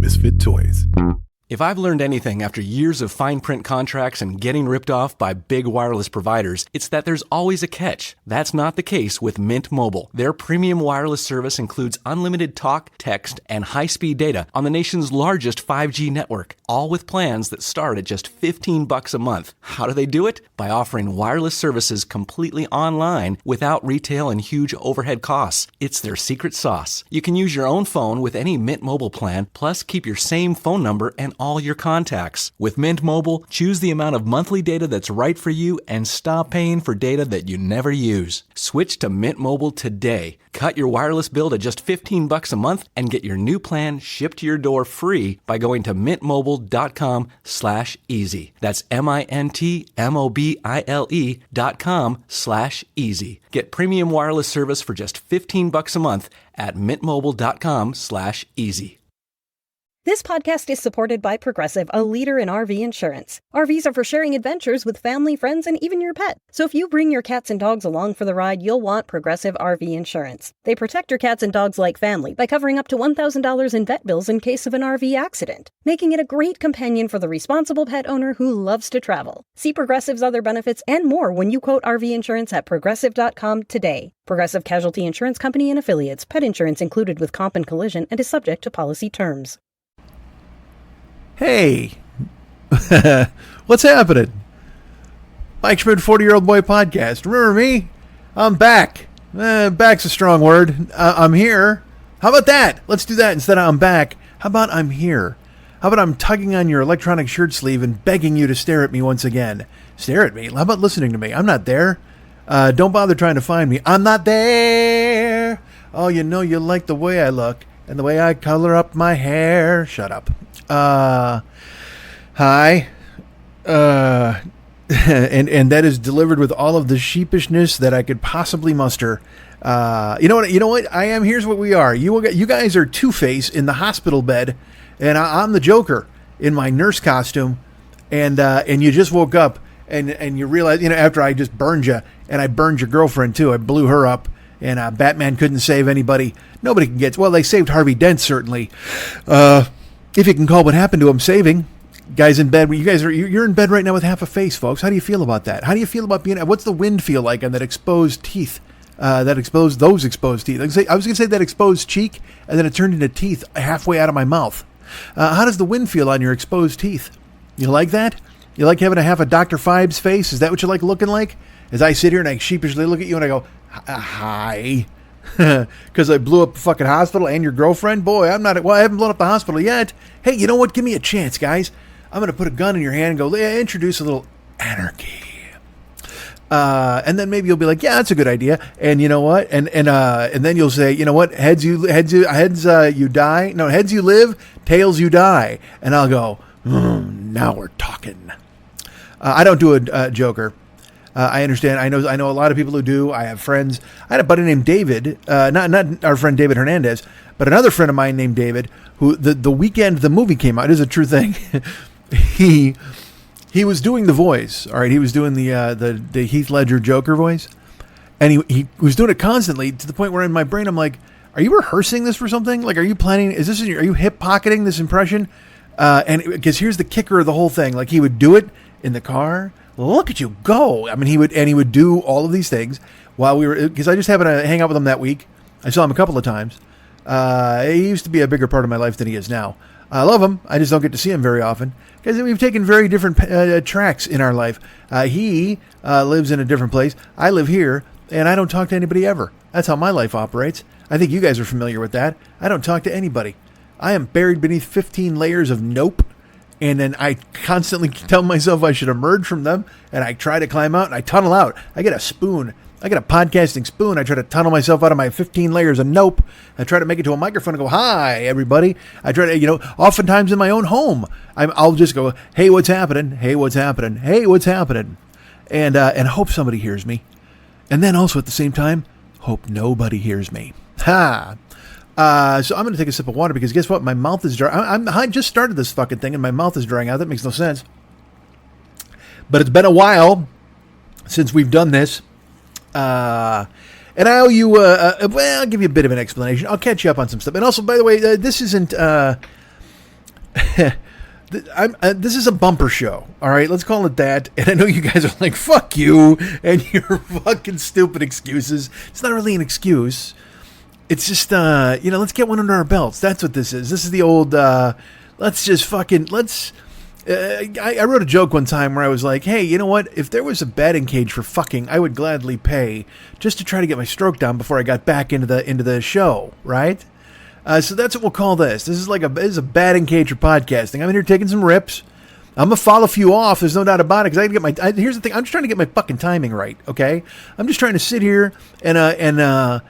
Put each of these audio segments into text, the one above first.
Misfit Toys. If I've learned anything after years of fine print contracts and getting ripped off by big wireless providers, it's that there's always a catch. That's not the case with Mint Mobile. Their premium wireless service includes unlimited talk, text, and high-speed data on the nation's largest 5G network, all with plans that start at just $15 a month. How do they do it? By offering wireless services completely online without retail and huge overhead costs. It's their secret sauce. You can use your own phone with any Mint Mobile plan, plus keep your same phone number and all your contacts. With Mint Mobile, choose the amount of monthly data that's right for you and stop paying for data that you never use. Switch to Mint Mobile today. Cut your wireless bill to just $15 a month and get your new plan shipped to your door free by going to mintmobile.com/easy. That's MINTMOBILE.com/easy. Get premium wireless service for just $15 a month at mintmobile.com/easy. This podcast is supported by Progressive, a leader in RV insurance. RVs are for sharing adventures with family, friends, and even your pet. So if you bring your cats and dogs along for the ride, you'll want Progressive RV insurance. They protect your cats and dogs like family by covering up to $1,000 in vet bills in case of an RV accident, making it a great companion for the responsible pet owner who loves to travel. See Progressive's other benefits and more when you quote RV insurance at Progressive.com today. Progressive Casualty Insurance Company and Affiliates. Pet insurance included with comp and collision and is subject to policy terms. Hey, what's happening? Mike Schmidt, 40-Year-Old Boy Podcast. Remember me? I'm back. Back's a strong word. I'm here. How about that? Let's do that instead of I'm back. How about I'm here? How about I'm tugging on your electronic shirt sleeve and begging you to stare at me once again? Stare at me? How about listening to me? I'm not there. Don't bother trying to find me. I'm not there. Oh, you know you like the way I look and the way I color up my hair. Shut up. Hi. And that is delivered with all of the sheepishness that I could possibly muster. You know what? I am. Here's what we are. You guys are Two-Face in the hospital bed, and I'm the Joker in my nurse costume, and you just woke up, and you realize, after I just burned you, and I burned your girlfriend too. I blew her up, and Batman couldn't save anybody. Nobody can get. Well, they saved Harvey Dent certainly. If you can call what happened to him saving. Guys in bed, you're in bed right now with half a face, folks. How do you feel about that? How do you feel about what's the wind feel like on that exposed teeth? Those exposed teeth. I was going to say that exposed cheek, and then it turned into teeth halfway out of my mouth. How does the wind feel on your exposed teeth? You like that? You like having a half a Dr. Phibes face? Is that what you like looking like? As I sit here and I sheepishly look at you and I go, hi. Because I blew up the fucking hospital and your girlfriend? Boy, I haven't blown up the hospital yet. Hey, you know what? Give me a chance, guys. I'm going to put a gun in your hand and go, introduce a little anarchy. And then maybe you'll be like, yeah, that's a good idea. And you know what? And then you'll say, you know what? Heads you die. No, heads you live, tails you die. And I'll go, now we're talking. I don't do a Joker. I understand. I know a lot of people who do. I have friends. I had a buddy named David, not our friend David Hernandez, but another friend of mine named David, who the weekend the movie came out, it is a true thing. He was doing the voice. All right, he was doing the Heath Ledger Joker voice, and he was doing it constantly to the point where in my brain I'm like, are you rehearsing this for something? Like, are you planning? Are you hip pocketing this impression? And because here's the kicker of the whole thing, like he would do it in the car. Look at you go. I mean, he would do all of these things while because I just happened to hang out with him that week. I saw him a couple of times. He used to be a bigger part of my life than he is now. I love him. I just don't get to see him very often because we've taken very different tracks in our life. He lives in a different place. I live here, and I don't talk to anybody ever. That's how my life operates. I think you guys are familiar with that. I don't talk to anybody. I am buried beneath 15 layers of nope. And then I constantly tell myself I should emerge from them, and I try to climb out, and I tunnel out. I get a spoon. I get a podcasting spoon. I try to tunnel myself out of my 15 layers of nope. I try to make it to a microphone and go, hi, everybody. I try to, oftentimes in my own home, I'll just go, hey, what's happening? Hey, what's happening? Hey, what's happening? And hope somebody hears me. And then also at the same time, hope nobody hears me. Ha! So I'm going to take a sip of water because guess what? My mouth is dry. I just started this fucking thing and my mouth is drying out. That makes no sense. But it's been a while since we've done this. And I owe you, I'll give you a bit of an explanation. I'll catch you up on some stuff. And also, by the way, this isn't, This is a bumper show, all right? Let's call it that. And I know you guys are like, fuck you and your fucking stupid excuses. It's not really an excuse. It's just, let's get one under our belts. That's what this is. This is the old, I wrote a joke one time where I was like, hey, you know what? If there was a batting cage for fucking, I would gladly pay just to try to get my stroke down before I got back into the show, right? So that's what we'll call this. This is a batting cage for podcasting. I'm in here taking some rips. I'm going to fall a few off. There's no doubt about it. Because here's the thing. I'm just trying to get my fucking timing right. Okay. I'm just trying to sit here and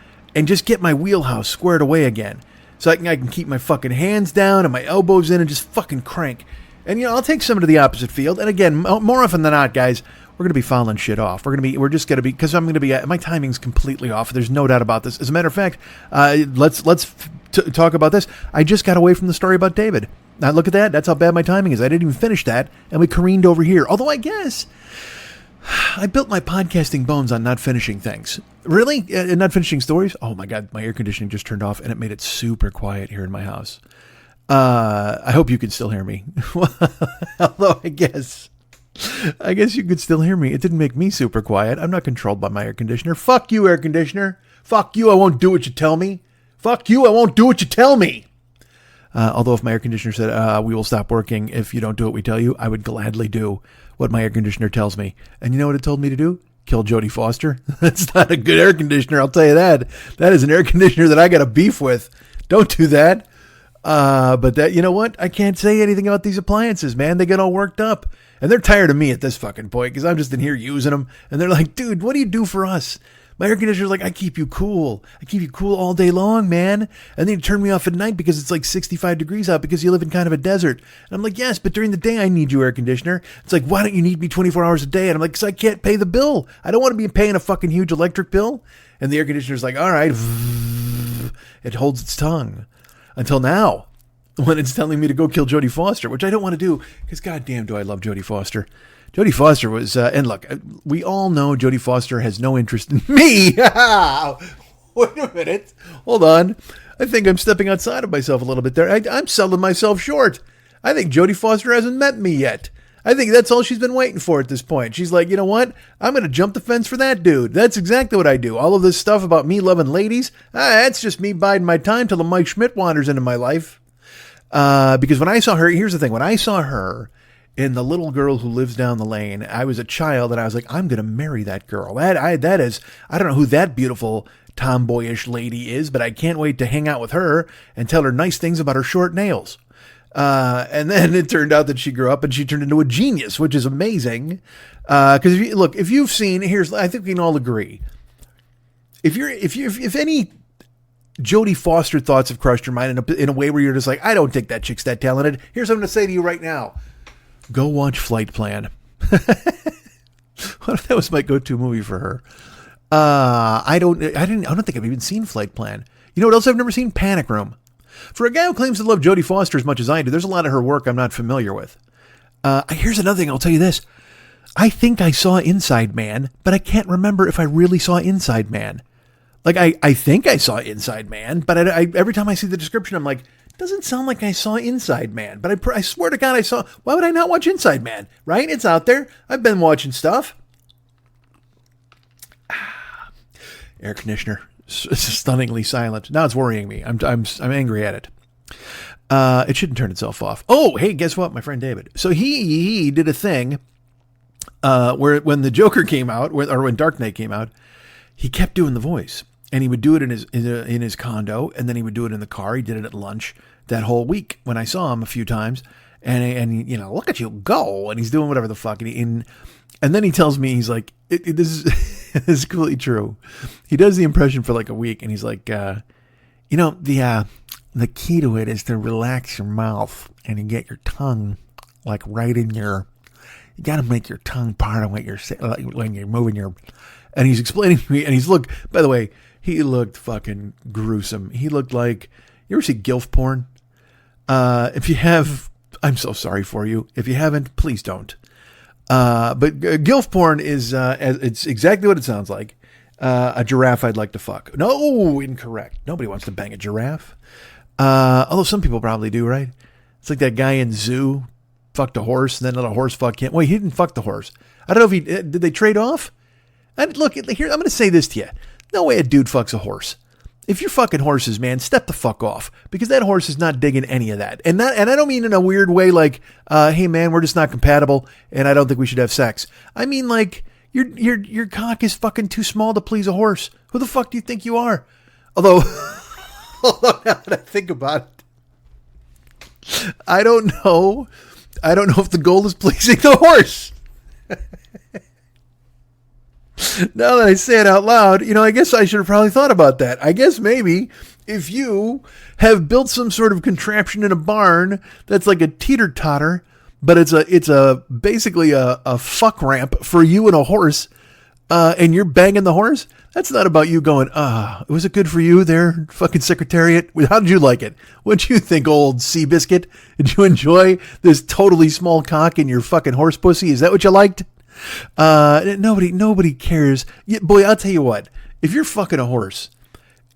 just get my wheelhouse squared away again. So I can keep my fucking hands down and my elbows in and just fucking crank. And, I'll take some to the opposite field. And again, more often than not, guys, we're going to be fouling shit off. Because I'm going to be, my timing's completely off. There's no doubt about this. As a matter of fact, let's talk about this. I just got away from the story about David. Now look at that. That's how bad my timing is. I didn't even finish that. And we careened over here. Although I guess I built my podcasting bones on not finishing things. Really? Not finishing stories? Oh my God. My air conditioning just turned off and it made it super quiet here in my house. I hope you can still hear me. Although I guess you could still hear me. It didn't make me super quiet. I'm not controlled by my air conditioner. Fuck you, air conditioner. Fuck you. I won't do what you tell me. Fuck you. I won't do what you tell me. Although if my air conditioner said, we will stop working if you don't do what we tell you, I would gladly do what my air conditioner tells me. And you know what it told me to do? Kill Jodie Foster. That's not a good air conditioner. I'll tell you that. That is an air conditioner that I got a beef with. Don't do that. But that, you know what? I can't say anything about these appliances, man. They get all worked up. And they're tired of me at this fucking point because I'm just in here using them. And they're like, dude, what do you do for us? My air conditioner's like, I keep you cool. I keep you cool all day long, man. And then you turn me off at night because it's like 65 degrees out because you live in kind of a desert. And I'm like, yes, but during the day I need you, air conditioner. It's like, why don't you need me 24 hours a day? And I'm like, because I can't pay the bill. I don't want to be paying a fucking huge electric bill. And the air conditioner's like, all right. It holds its tongue. Until now, when it's telling me to go kill Jodie Foster, which I don't want to do because goddamn do I love Jodie Foster. Jodie Foster was, and look, we all know Jodie Foster has no interest in me. Wait a minute. Hold on. I think I'm stepping outside of myself a little bit there. I'm selling myself short. I think Jodie Foster hasn't met me yet. I think that's all she's been waiting for at this point. She's like, you know what? I'm going to jump the fence for that dude. That's exactly what I do. All of this stuff about me loving ladies, that's just me biding my time till the Mike Schmidt wanders into my life. Because when I saw her, here's the thing. When I saw her in The Little Girl Who Lives Down the Lane, I was a child and I was like, I'm going to marry that girl. That is, I don't know who that beautiful tomboyish lady is, but I can't wait to hang out with her and tell her nice things about her short nails. And then it turned out that she grew up and she turned into a genius, which is amazing. Because if you've seen, I think we can all agree. If any Jodie Foster thoughts have crushed your mind in a way where you're just like, I don't think that chick's that talented. Here's what I'm going to say to you right now. Go watch Flight Plan. That was my go-to movie for her. I don't think I've even seen Flight Plan. You know what else I've never seen? Panic Room. For a guy who claims to love Jodie Foster as much as I do, there's a lot of her work I'm not familiar with. Here's another thing. I'll tell you this. I think I saw Inside Man, but I can't remember if I really saw Inside Man. Like, I think I saw Inside Man, but I every time I see the description, I'm like, doesn't sound like I saw Inside Man. But I swear to God, I saw. Why would I not watch Inside Man? Right? It's out there. I've been watching stuff. Air conditioner. It's stunningly silent. Now it's worrying me. I'm angry at it. It shouldn't turn itself off. Oh, hey, guess what? My friend David. So he did a thing where when the Joker came out, or when Dark Knight came out, he kept doing the voice. And he would do it in his condo, and then he would do it in the car. He did it at lunch that whole week when I saw him a few times. And look at you go. And he's doing whatever the fuck. And then he tells me, he's like, this is this is completely true. He does the impression for like a week, and he's like, the key to it is to relax your mouth and you get your tongue like right in your. You got to make your tongue part of what you're saying when you're moving your. And he's explaining to me, and by the way, he looked fucking gruesome. He looked like, you ever see GILF porn? If you have, I'm so sorry for you. If you haven't, please don't. But GILF porn is, it's exactly what it sounds like. A giraffe I'd like to fuck. No, incorrect. Nobody wants to bang a giraffe. Although some people probably do, right? It's like that guy in Zoo fucked a horse and then let a horse fuck him. Wait, he didn't fuck the horse. I don't know if he did. They trade off? Look, here, I'm going to say this to you. No way a dude fucks a horse. If you're fucking horses, man, step the fuck off, because that horse is not digging any of that. And I don't mean in a weird way like, hey man, we're just not compatible and I don't think we should have sex. I mean like your cock is fucking too small to please a horse. Who the fuck do you think you are? Although now that I think about it, I don't know if the goal is pleasing the horse. Now that I say it out loud, I guess I should have probably thought about that. I guess maybe if you have built some sort of contraption in a barn that's like a teeter-totter, but it's basically a fuck ramp for you and a horse, and you're banging the horse, that's not about you going, was it good for you there, fucking Secretariat? How did you like it? What'd you think, old Seabiscuit? Did you enjoy this totally small cock in your fucking horse pussy? Is that what you liked? Nobody cares. Boy, I'll tell you what, if you're fucking a horse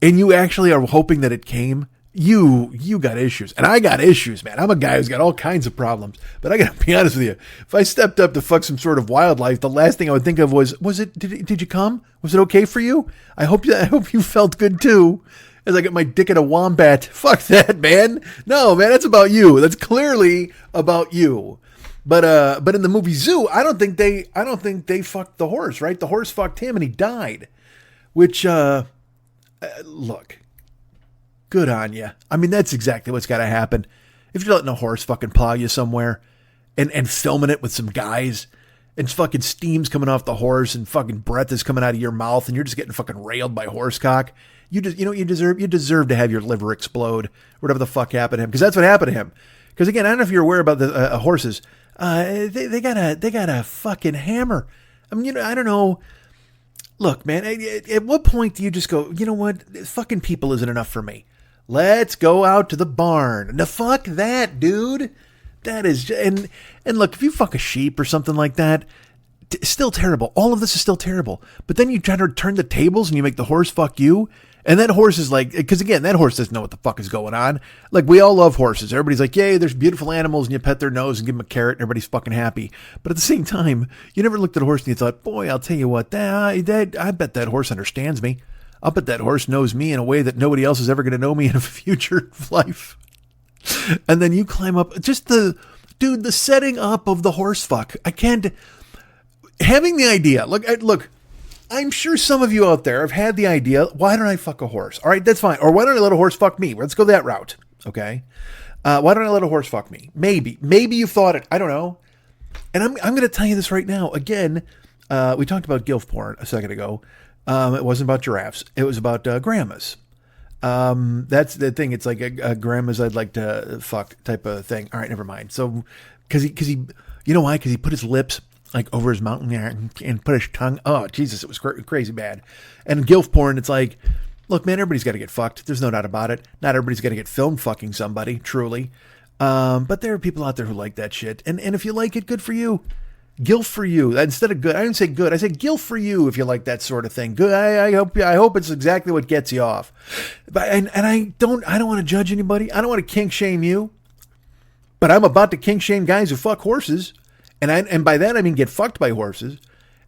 and you actually are hoping that it came, you got issues. And I got issues, man. I'm a guy who's got all kinds of problems, but I gotta be honest with you. If I stepped up to fuck some sort of wildlife, the last thing I would think of did you come? Was it okay for you? I hope you felt good too. As I get my dick in a wombat. Fuck that, man. No, man, that's about you. That's clearly about you. But in the movie Zoo, I don't think they fucked the horse, right? The horse fucked him and he died. Which, look, good on you. I mean, that's exactly what's got to happen. If you're letting a horse fucking plow you somewhere and filming it with some guys and fucking steam's coming off the horse and fucking breath is coming out of your mouth and you're just getting fucking railed by horse cock, you know what you deserve? You deserve to have your liver explode, whatever the fuck happened to him. Because that's what happened to him. Because again, I don't know if you're aware about the horses. They got a fucking hammer. I mean, I don't know. Look, man, at what point do you just go, you know what? Fucking people isn't enough for me. Let's go out to the barn. No, fuck that, dude. That is, and look, if you fuck a sheep or something like that, still terrible. All of this is still terrible. But then you try to turn the tables and you make the horse fuck you. And that horse is like, because again, that horse doesn't know what the fuck is going on. Like, we all love horses. Everybody's like, yay, there's beautiful animals, and you pet their nose and give them a carrot, and everybody's fucking happy. But at the same time, you never looked at a horse and you thought, boy, I'll tell you what, I bet that horse understands me. I'll bet that horse knows me in a way that nobody else is ever going to know me in a future life. And then you climb up, just the setting up of the horse fuck. I can't, having the idea, look, I'm sure some of you out there have had the idea, why don't I fuck a horse? All right, that's fine. Or why don't I let a horse fuck me? Let's go that route, okay? Why don't I let a horse fuck me? Maybe you've thought it. I don't know. And I'm going to tell you this right now. Again, we talked about gilf porn a second ago. It wasn't about giraffes. It was about grandmas. That's the thing. It's like a grandma's I'd like to fuck type of thing. All right, never mind. So, because he, you know why? Because he put his lips like over his mountain there and put his tongue. Oh, Jesus, it was crazy bad. And gilf porn, it's like, look, man, everybody's got to get fucked. There's no doubt about it. Not everybody's got to get filmed fucking somebody, truly. But there are people out there who like that shit. And if you like it, good for you. Gilf for you. Instead of good, I didn't say good. I said gilf for you if you like that sort of thing. Good. I hope it's exactly what gets you off. But and I don't want to judge anybody. I don't want to kink shame you. But I'm about to kink shame guys who fuck horses. And by that, I mean get fucked by horses.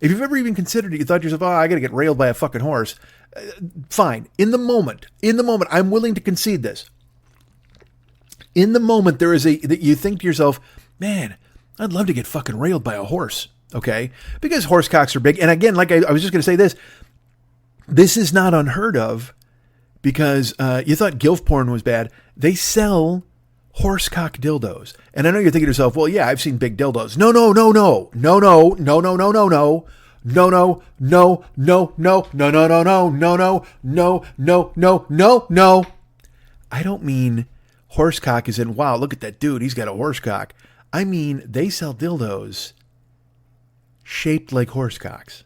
If you've ever even considered it, you thought to yourself, I got to get railed by a fucking horse. Fine. In the moment, I'm willing to concede this. In the moment, that you think to yourself, man, I'd love to get fucking railed by a horse. Okay? Because horse cocks are big. And again, like I was just going to say this is not unheard of because you thought gilf porn was bad. They sell horsecock dildos. And I know you're thinking to yourself, well, yeah, I've seen big dildos. No. I don't mean horsecock as in, wow, look at that dude. He's got a horsecock. I mean, they sell dildos shaped like horsecocks.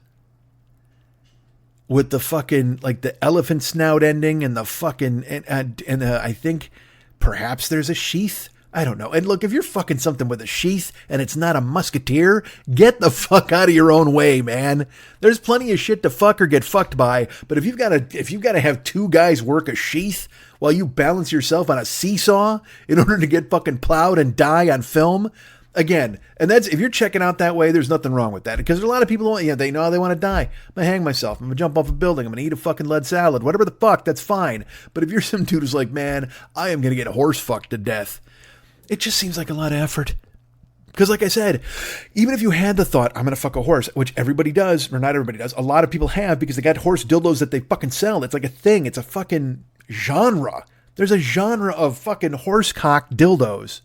With the fucking, like the elephant snout ending and the fucking, and I think perhaps there's a sheath I don't know. And look, if you're fucking something with a sheath and it's not a musketeer, get the fuck out of your own way, man. There's plenty of shit to fuck or get fucked by. But if you've got to have two guys work a sheath while you balance yourself on a seesaw in order to get fucking plowed and die on film, again, and that's, if you're checking out that way, there's nothing wrong with that. Because there's a lot of people, they know they want to die. I'm going to hang myself. I'm going to jump off a building. I'm going to eat a fucking lead salad. Whatever the fuck, that's fine. But if you're some dude who's like, man, I am going to get horse fucked to death, it just seems like a lot of effort. Because like I said, even if you had the thought, I'm going to fuck a horse, which everybody does, or not everybody does, a lot of people have, because they got horse dildos that they fucking sell. It's like a thing. It's a fucking genre. There's a genre of fucking horse cock dildos.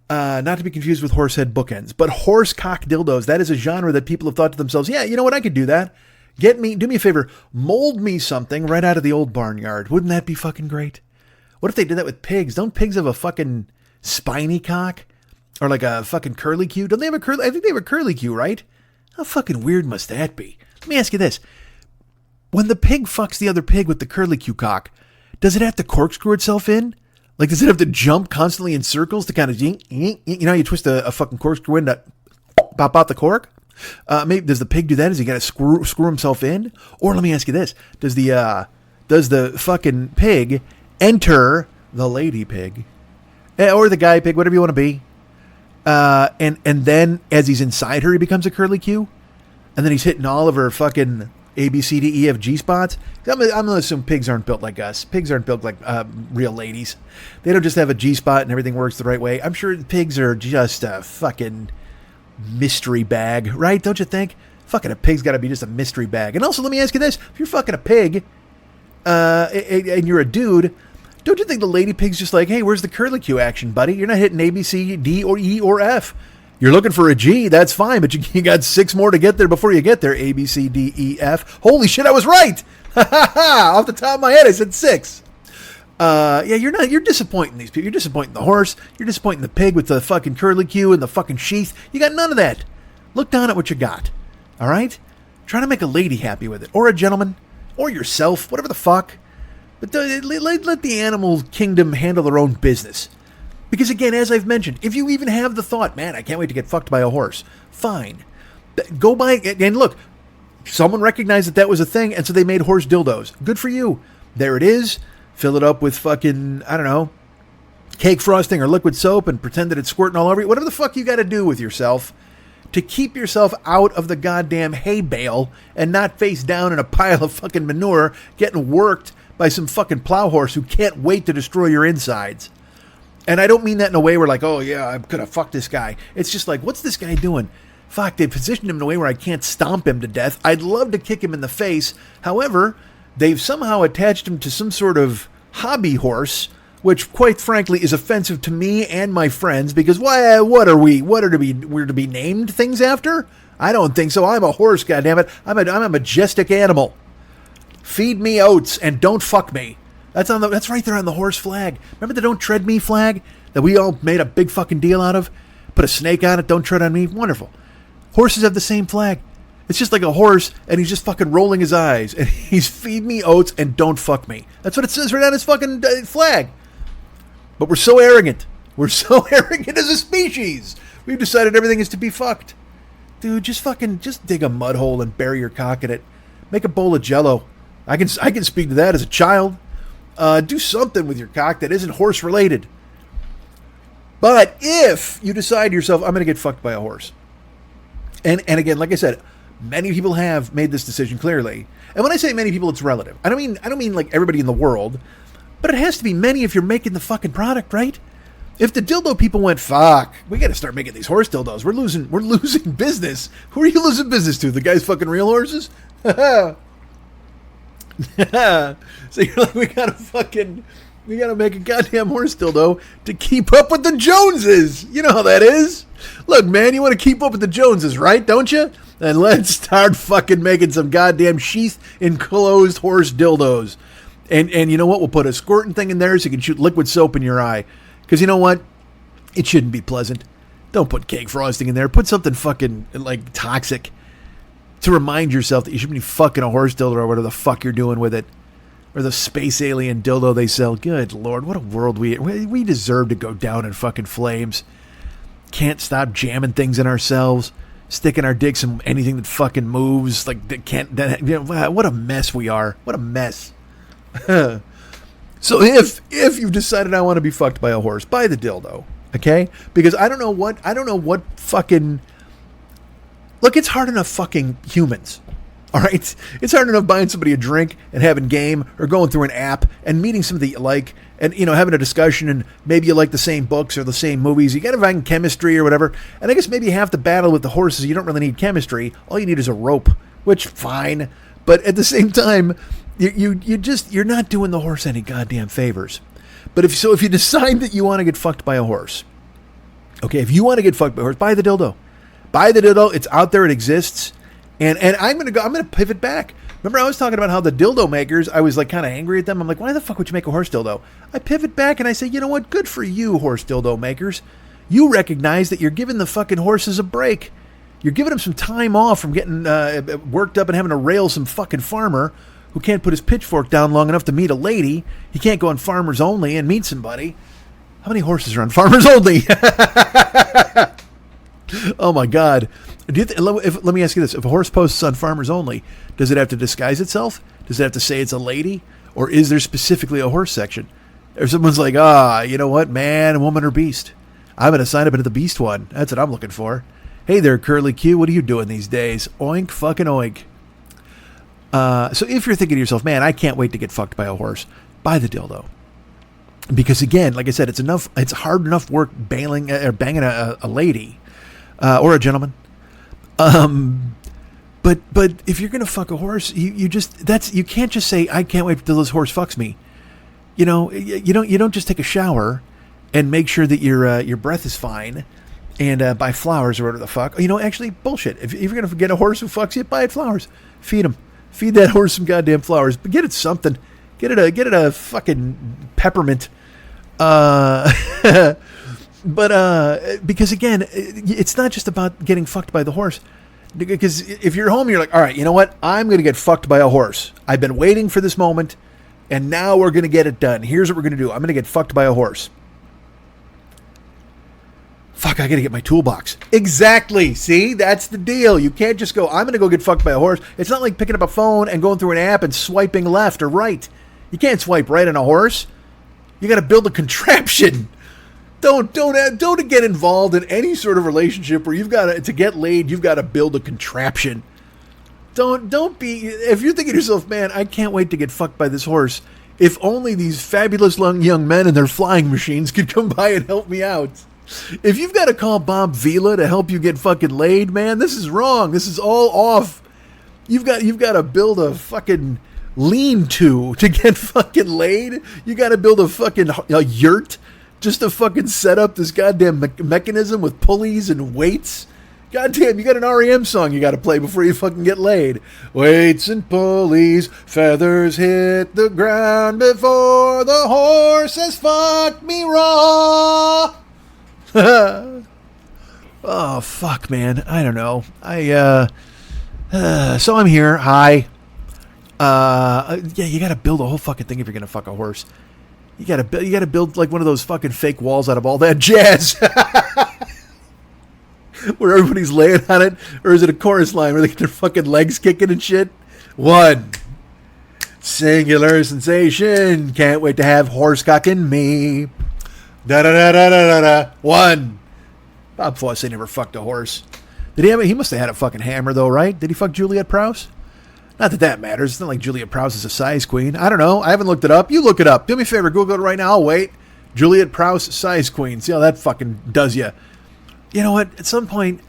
Not to be confused with horse head bookends, but horse cock dildos. That is a genre that people have thought to themselves, yeah, you know what? I could do that. Do me a favor, mold me something right out of the old barnyard. Wouldn't that be fucking great? What if they did that with pigs? Don't pigs have a fucking spiny cock? Or like a fucking curlicue? Don't they have a curly? I think they have a curlicue, right? How fucking weird must that be? Let me ask you this. When the pig fucks the other pig with the curlicue cock, does it have to corkscrew itself in? Like, does it have to jump constantly in circles to kind of, you twist a fucking corkscrew in to pop out the cork? Maybe does the pig do that? Does he got to screw himself in? Or let me ask you this: does the fucking pig enter the lady pig, or the guy pig, whatever you want to be, and then as he's inside her, he becomes a curlicue, and then he's hitting all of her fucking A, B, C, D, E, F, G spots? I'm going to assume pigs aren't built like us. Pigs aren't built like real ladies. They don't just have a G spot and everything works the right way. I'm sure pigs are just a fucking mystery bag, right? Don't you think? Fucking a pig's got to be just a mystery bag. And also, let me ask you this. If you're fucking a pig and you're a dude, don't you think the lady pig's just like, hey, where's the curlicue action, buddy? You're not hitting A, B, C, D, or E, or F. You're looking for a G, that's fine, but you got 6 more to get there before you get there. A, B, C, D, E, F. Holy shit, I was right! Ha ha ha! Off the top of my head, I said 6. You're disappointing these people. You're disappointing the horse. You're disappointing the pig with the fucking curlicue and the fucking sheath. You got none of that. Look down at what you got. All right? Try to make a lady happy with it. Or a gentleman. Or yourself. Whatever the fuck. But let the animal kingdom handle their own business. Because again, as I've mentioned, if you even have the thought, man, I can't wait to get fucked by a horse, fine. Go buy, and look, someone recognized that was a thing, and so they made horse dildos. Good for you. There it is. Fill it up with fucking, I don't know, cake frosting or liquid soap and pretend that it's squirting all over you. Whatever the fuck you got to do with yourself to keep yourself out of the goddamn hay bale and not face down in a pile of fucking manure getting worked by some fucking plow horse who can't wait to destroy your insides. And I don't mean that in a way where like, oh yeah, I'm gonna fuck this guy. It's just like, what's this guy doing? Fuck, they positioned him in a way where I can't stomp him to death. I'd love to kick him in the face. However, they've somehow attached him to some sort of hobby horse, which quite frankly is offensive to me and my friends, because we're to be named things after? I don't think so. I'm a horse, goddammit. I'm a majestic animal. Feed me oats and don't fuck me. That's right there on the horse flag. Remember the "Don't Tread Me" flag that we all made a big fucking deal out of? Put a snake on it, "Don't tread on me." Wonderful. Horses have the same flag. It's just like a horse, and he's just fucking rolling his eyes, and he's "Feed me oats and don't fuck me." That's what it says right on his fucking flag. But we're so arrogant. We're so arrogant as a species. We've decided everything is to be fucked. Dude, just dig a mud hole and bury your cock in it. Make a bowl of Jell-O. I can speak to that as a child. Do something with your cock that isn't horse related. But if you decide to yourself, I'm going to get fucked by a horse. And again, like I said, many people have made this decision clearly. And when I say many people, it's relative. I don't mean like everybody in the world, but it has to be many if you're making the fucking product, right? If the dildo people went, fuck, we got to start making these horse dildos. We're losing business. Who are you losing business to? The guys fucking real horses? So you're like, we gotta make a goddamn horse dildo to keep up with the Joneses. You know how that is. Look, man, you want to keep up with the Joneses, right? Don't you? Then let's start fucking making some goddamn sheath enclosed horse dildos. And you know what? We'll put a squirting thing in there so you can shoot liquid soap in your eye. Because you know what? It shouldn't be pleasant. Don't put cake frosting in there. Put something fucking like toxic to remind yourself that you shouldn't be fucking a horse dildo or whatever the fuck you're doing with it. or the space alien dildo they sell. Good Lord, what a world we deserve to go down in fucking flames. Can't stop jamming things in ourselves, sticking our dicks in anything that fucking moves. Like, what a mess we are. What a mess. So if you've decided I want to be fucked by a horse, buy the dildo, okay? Because I don't know what fucking... Look, it's hard enough fucking humans, all right? It's hard enough buying somebody a drink and having game, or going through an app and meeting somebody you like, and, you know, having a discussion, and maybe you like the same books or the same movies. You got to find chemistry or whatever. And I guess maybe half the battle with the horses, you don't really need chemistry. All you need is a rope, which, fine. But at the same time, you're not doing the horse any goddamn favors. But if you decide that you want to get fucked by a horse, okay, if you want to get fucked by a horse, buy the dildo. Buy the dildo. It's out there. It exists. And I'm gonna pivot back. Remember, I was talking about how the dildo makers, I was like kind of angry at them. I'm like, why the fuck would you make a horse dildo? I pivot back and I say, you know what? Good for you, horse dildo makers. You recognize that you're giving the fucking horses a break. You're giving them some time off from getting worked up and having to rail some fucking farmer who can't put his pitchfork down long enough to meet a lady. He can't go on Farmers Only and meet somebody. How many horses are on Farmers Only? Oh my God. Let me ask you this. If a horse posts on Farmers Only, does it have to disguise itself? Does it have to say it's a lady? Or is there specifically a horse section? Or someone's like, you know what, man, woman, or beast? I'm going to sign up into the beast one. That's what I'm looking for. Hey there, Curly Q, what are you doing these days? Oink, fucking oink. So if you're thinking to yourself, man, I can't wait to get fucked by a horse, buy the dildo. Because again, like I said, it's hard enough work banging a lady or a gentleman. But if you're gonna fuck a horse, you can't just say, I can't wait till this horse fucks me. You know, you don't just take a shower and make sure that your breath is fine and buy flowers or whatever the fuck. You know, actually, bullshit. If you're gonna get a horse who fucks you, buy it flowers. Feed him. Feed that horse some goddamn flowers. But get it something. Get it a fucking peppermint. But because again, it's not just about getting fucked by the horse. Because if you're home, you're like, all right, you know what? I'm going to get fucked by a horse. I've been waiting for this moment, and now we're going to get it done. Here's what we're going to do. I'm going to get fucked by a horse. Fuck, I got to get my toolbox. Exactly. See, that's the deal. You can't just go, I'm going to go get fucked by a horse. It's not like picking up a phone and going through an app and swiping left or right. You can't swipe right on a horse. You got to build a contraption. Don't get involved in any sort of relationship where you've got to get laid. You've got to build a contraption. Don't be, if you're thinking to yourself, man, I can't wait to get fucked by this horse. If only these fabulous young men and their flying machines could come by and help me out. If you've got to call Bob Vila to help you get fucking laid, man, this is wrong. This is all off. You've got to build a fucking lean-to get fucking laid. You got to build a yurt just to fucking set up this goddamn mechanism with pulleys and weights. Goddamn, you got an REM song you got to play before you fucking get laid. Weights and pulleys, feathers hit the ground before the horse has fucked me raw. Oh, fuck, man. I don't know. So I'm here. Hi. Yeah, you got to build a whole fucking thing if you're going to fuck a horse. You gotta build like one of those fucking fake walls out of all that jazz. Where everybody's laying on it. Or is it a chorus line where they get their fucking legs kicking and shit? One. Singular sensation. Can't wait to have horse cocking me. Da-da-da-da-da-da. One. Bob Fosse never fucked a horse. He must have had a fucking hammer though, right? Did he fuck Juliet Prowse? Not that matters. It's not like Juliet Prowse is a size queen. I don't know. I haven't looked it up. You look it up. Do me a favor. Google it right now. I'll wait. Juliet Prowse, size queen. See how that fucking does you. You know what? At some point,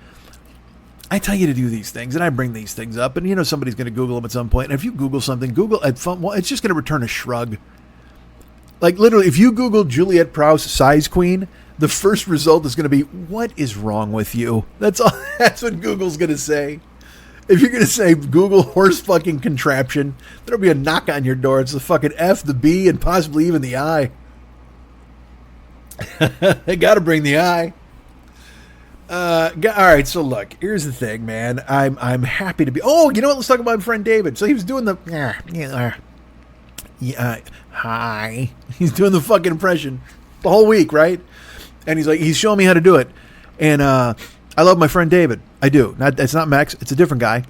I tell you to do these things, and I bring these things up, and you know somebody's going to Google them at some point. And if you Google something, it's just going to return a shrug. Like literally, if you Google Juliet Prowse, size queen, the first result is going to be, what is wrong with you? That's all. That's what Google's going to say. If you're going to say Google horse fucking contraption, there'll be a knock on your door. It's the fucking F, the B, and possibly even the I. They got to bring the I. All right, so look, here's the thing, man. I'm happy to be... Oh, you know what? Let's talk about my friend David. So he was doing the... Yeah, hi. He's doing the fucking impression the whole week, right? And he's showing me how to do it. And I love my friend David. I do. It's not Max. It's a different guy.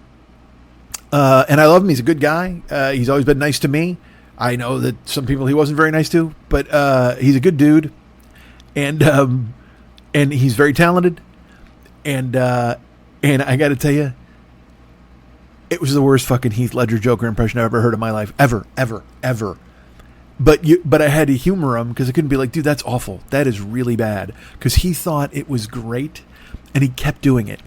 And I love him. He's a good guy. He's always been nice to me. I know that some people he wasn't very nice to, but he's a good dude. And he's very talented. And I got to tell you, it was the worst fucking Heath Ledger Joker impression I've ever heard in my life. Ever. But I had to humor him because I couldn't be like, dude, that's awful. That is really bad. Because he thought it was great, and he kept doing it.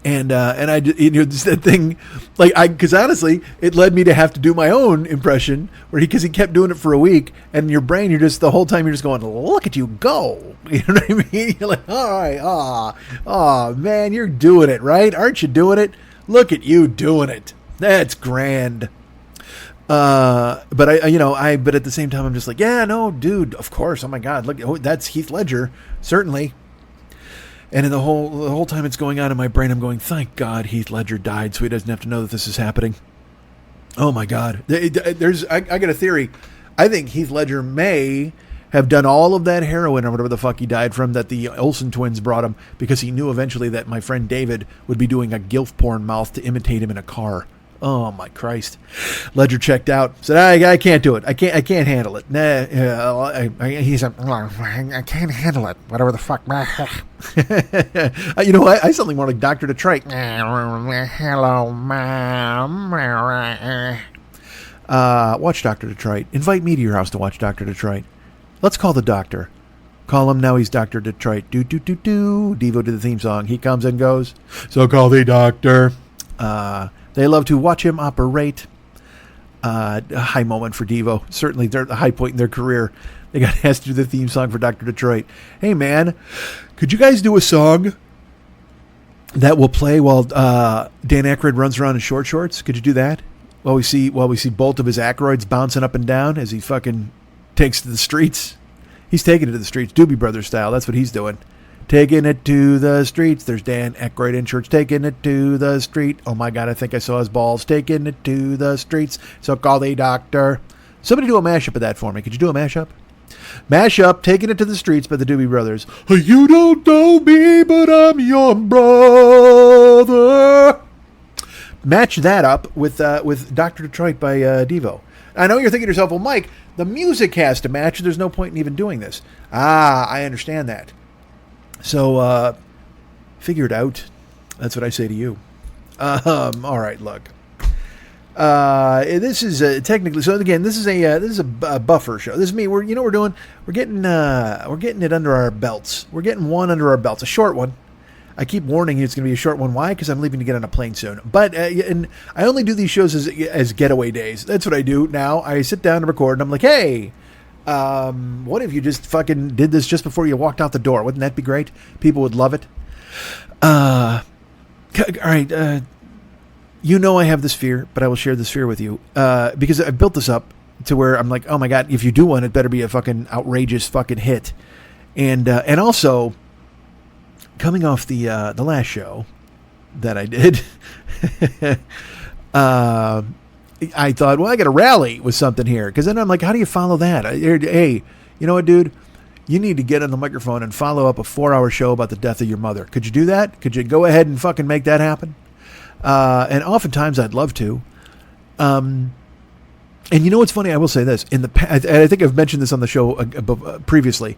And I, just that thing, because honestly, it led me to have to do my own impression, because he kept doing it for a week, and in your brain, the whole time you're just going, look at you go. You know what I mean? You're like, all right, man, you're doing it, right? Aren't you doing it? Look at you doing it. That's grand. But but at the same time, I'm just like, yeah, no, dude, of course. Oh my God. Look, that's Heath Ledger. Certainly. And in the whole time it's going on in my brain, I'm going, thank God Heath Ledger died so he doesn't have to know that this is happening. Oh my God. I got a theory. I think Heath Ledger may have done all of that heroin or whatever the fuck he died from that the Olsen twins brought him because he knew eventually that my friend David would be doing a gilf porn mouth to imitate him in a car. Oh my Christ. Ledger checked out. Said, I can't do it. I can't handle it. He said, I can't handle it. Whatever the fuck. I suddenly want a Dr. Detroit. Hello, Mom. Watch Dr. Detroit. Invite me to your house to watch Dr. Detroit. Let's call the doctor. Call him now. He's Dr. Detroit. Do. Devo did the theme song. He comes and goes. So call the doctor. They love to watch him operate. A high moment for Devo. Certainly they're at the high point in their career. They got asked to do the theme song for Dr. Detroit. Hey, man, could you guys do a song that will play while Dan Aykroyd runs around in short shorts? Could you do that? While we see both of his Aykroyds bouncing up and down as he fucking takes to the streets. He's taking it to the streets, Doobie Brothers style. That's what he's doing. Taking it to the streets. There's Dan Aykroyd in church. Taking it to the street. Oh my God, I think I saw his balls. Taking it to the streets. So call the doctor. Somebody do a mashup of that for me. Could you do a mashup? Mashup, Taking It to the Streets by the Doobie Brothers. You don't know me, but I'm your brother. Match that up with Dr. Detroit by Devo. I know you're thinking to yourself, well, Mike, the music has to match. There's no point in even doing this. I understand that. So, figure it out. That's what I say to you. All right, look. This is technically, so again, this is a buffer show. This is me. We're getting it under our belts. We're getting one under our belts, a short one. I keep warning you it's going to be a short one. Why? Because I'm leaving to get on a plane soon. But and I only do these shows as getaway days. That's what I do now. I sit down and record, and I'm like, hey. What if you just fucking did this just before you walked out the door? Wouldn't that be great? People would love it. All right. I have this fear, but I will share this fear with you. Because I built this up to where I'm like, oh my God, if you do one, it better be a fucking outrageous fucking hit. And also coming off the last show that I did, I thought, well, I got to rally with something here. Because then I'm like, how do you follow that? Hey, you know what, dude? You need to get on the microphone and follow up a 4-hour show about the death of your mother. Could you do that? Could you go ahead and fucking make that happen? And oftentimes I'd love to. And you know what's funny? I will say this. In the past, I think I've mentioned this on the show previously.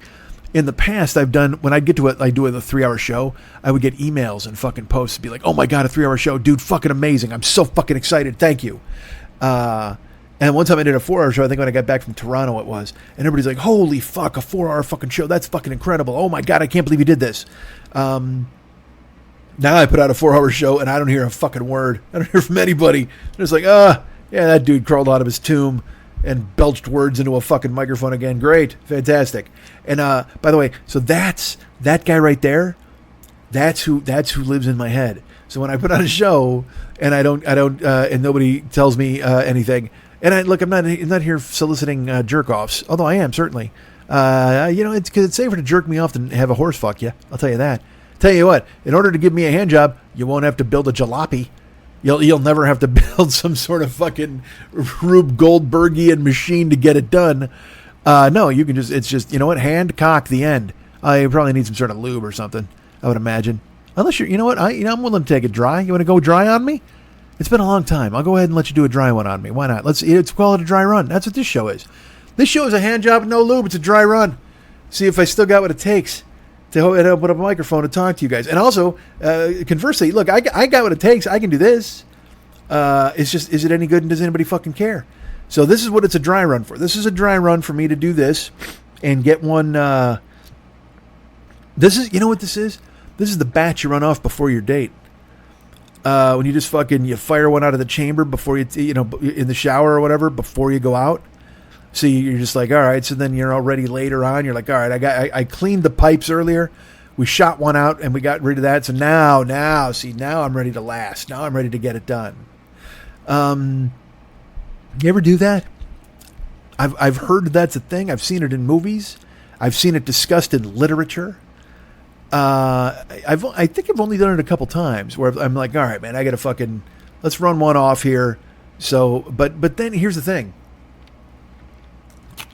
In the past, I've done, when I'd get to it, I do a 3-hour show, I would get emails and fucking posts and be like, oh my God, a 3-hour show. Dude, fucking amazing. I'm so fucking excited. Thank you. And one time I did a 4-hour show, I think when I got back from Toronto it was, and everybody's like, holy fuck, a 4-hour fucking show, that's fucking incredible. Oh my God, I can't believe you did this. Now I put out a 4-hour show and I don't hear a fucking word. I don't hear from anybody. It's like, yeah, that dude crawled out of his tomb and belched words into a fucking microphone again. Great. Fantastic. And by the way, so that's that guy right there. That's who lives in my head. So when I put on a show and I don't, and nobody tells me anything, and I'm not here soliciting jerk offs, although I am certainly. It's because it's safer to jerk me off than have a horse fuck you. I'll tell you that. Tell you what, in order to give me a hand job, you won't have to build a jalopy. You'll never have to build some sort of fucking Rube Goldbergian machine to get it done. No, you can it's just, you know what? Hand cock the end. You probably need some sort of lube or something, I would imagine. Unless you know what? I'm willing to take it dry. You want to go dry on me? It's been a long time. I'll go ahead and let you do a dry one on me. Why not? Let's call it a dry run. That's what this show is. This show is a hand job with no lube. It's a dry run. See if I still got what it takes to open up a microphone to talk to you guys. And also, conversely, look, I got what it takes. I can do this. It's just, is it any good and does anybody fucking care? So this is what it's a dry run for. This is a dry run for me to do this and get one. This is, you know what this is? This is the batch you run off before your date. When you just you fire one out of the chamber before in the shower or whatever, before you go out. So you're just like, all right. So then you're already later on. You're like, all right, I cleaned the pipes earlier. We shot one out and we got rid of that. So now I'm ready to last. Now I'm ready to get it done. You ever do that? I've heard that's a thing. I've seen it in movies. I've seen it discussed in literature. I think I've only done it a couple times where I'm like, all right, man, I got to let's run one off here. So, but then here's the thing.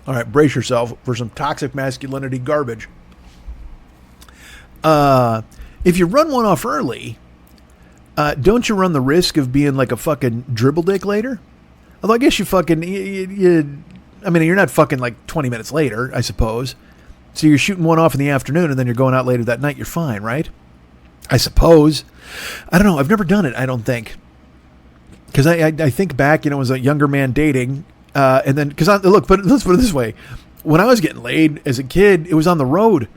All right, brace yourself for some toxic masculinity garbage. If you run one off early, don't you run the risk of being like a fucking dribble dick later? Although I guess you're not fucking like 20 minutes later, I suppose. So you're shooting one off in the afternoon and then you're going out later that night. You're fine, right? I suppose. I don't know. I've never done it, I don't think. Because I think back, as a younger man dating, and then, but let's put it this way. When I was getting laid as a kid, it was on the road.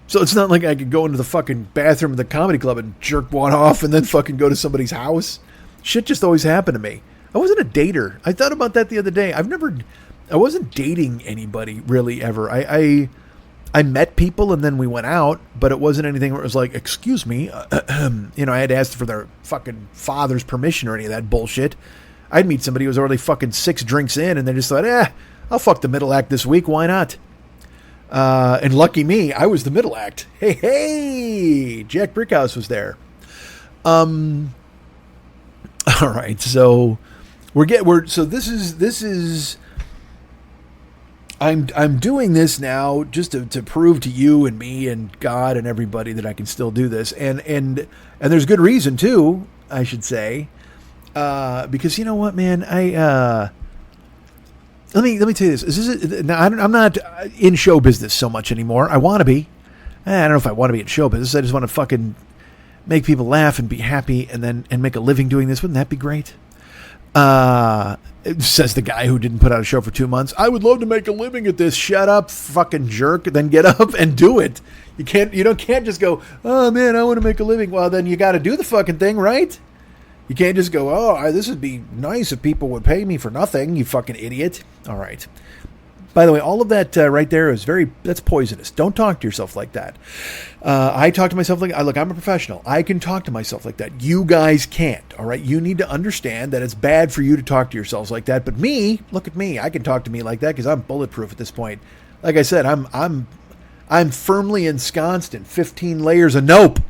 So it's not like I could go into the fucking bathroom of the comedy club and jerk one off and then fucking go to somebody's house. Shit just always happened to me. I wasn't a dater. I thought about that the other day. I wasn't dating anybody really ever. I met people and then we went out, but it wasn't anything where it was like, excuse me, I had to ask for their fucking father's permission or any of that bullshit. I'd meet somebody who was already fucking 6 drinks in and they just thought, I'll fuck the middle act this week. Why not? And lucky me, I was the middle act. Hey, Jack Brickhouse was there. All right. So this is, I'm doing this now just to prove to you and me and God and everybody that I can still do this. And there's good reason too, I should say. Because you know what, man, let me tell you this. Now, I'm not in show business so much anymore. I want to be. I don't know if I want to be in show business. I just want to fucking make people laugh and be happy and make a living doing this. Wouldn't that be great? Says the guy who didn't put out a show for 2 months. I would love to make a living at this. Shut up, fucking jerk. Then get up and do it. You can't just go, oh man, I want to make a living. Well, then you got to do the fucking thing, right? You can't just go, oh, this would be nice if people would pay me for nothing, you fucking idiot. All right. By the way, all of that right there is that's poisonous. Don't talk to yourself like that. I talk to myself like, look, I'm a professional. I can talk to myself like that. You guys can't, all right? You need to understand that it's bad for you to talk to yourselves like that. But me, look at me. I can talk to me like that because I'm bulletproof at this point. Like I said, I'm firmly ensconced in 15 layers of nope.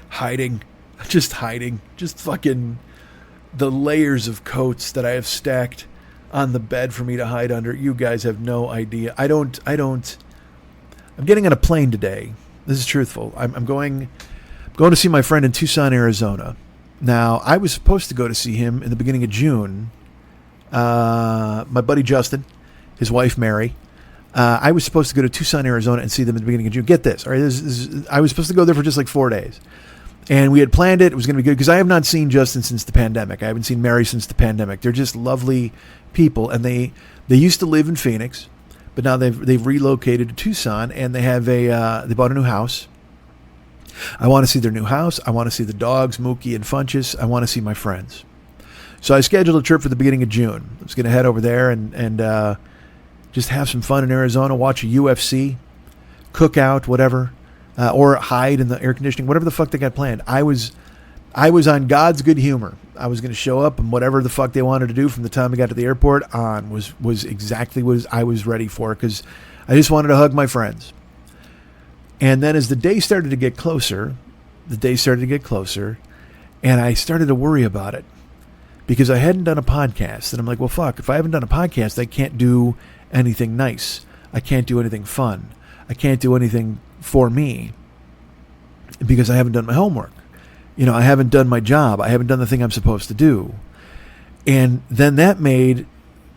Hiding. Just fucking the layers of coats that I have stacked on the bed for me to hide under. You guys have no idea. I'm getting on a plane today. This is truthful. I'm going to see my friend in Tucson, Arizona. Now, I was supposed to go to see him in the beginning of June. My buddy Justin, his wife Mary. I was supposed to go to Tucson, Arizona and see them at the beginning of June. Get this. All right, I was supposed to go there for just like 4 days. And we had planned it. It was going to be good because I have not seen Justin since the pandemic. I haven't seen Mary since the pandemic. They're just lovely people. And they used to live in Phoenix, but now they've relocated to Tucson and they have they bought a new house. I want to see their new house. I want to see the dogs, Mookie and Funchess. I want to see my friends. So I scheduled a trip for the beginning of June. I was going to head over there and just have some fun in Arizona, watch a UFC, cook out, whatever. Or hide in the air conditioning, whatever the fuck they got planned. I was on God's good humor. I was going to show up and whatever the fuck they wanted to do from the time I got to the airport on was exactly what I was ready for because I just wanted to hug my friends. And then as the day started to get closer, And I started to worry about it because I hadn't done a podcast. And I'm like, well, fuck, if I haven't done a podcast, I can't do anything nice. I can't do anything fun. I can't do anything for me because I haven't done my homework. I haven't done my job. I haven't done the thing I'm supposed to do. And then that made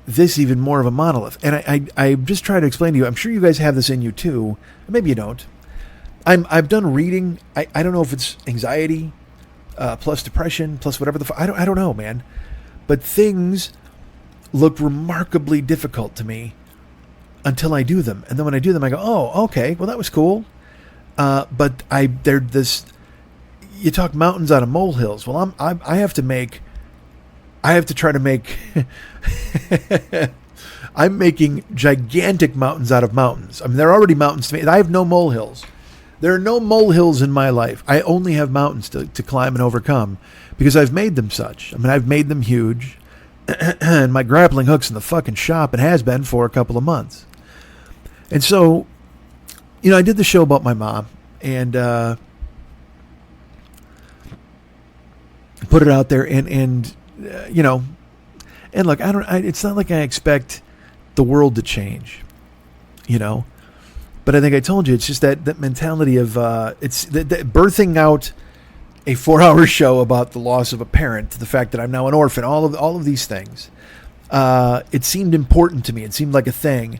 this even more of a monolith. And I just try to explain to you, I'm sure you guys have this in you too. Maybe you don't. I've done reading. I don't know if it's anxiety, plus depression, plus whatever I don't know, man. But things look remarkably difficult to me until I do them. And then when I do them, I go, oh, okay, well, that was cool. But you talk mountains out of molehills. Well, I have to try to make, I'm making gigantic mountains out of mountains. I mean, they're already mountains to me. I have no molehills. There are no molehills in my life. I only have mountains to climb and overcome because I've made them such. I mean, I've made them huge. And my grappling hook's in the fucking shop. It has been for a couple of months. And so, I did the show about my mom and put it out there and look, it's not like I expect the world to change, but I think I told you, it's just that mentality of, it's that birthing out a 4-hour show about the loss of a parent, the fact that I'm now an orphan, all of these things. It seemed important to me. It seemed like a thing.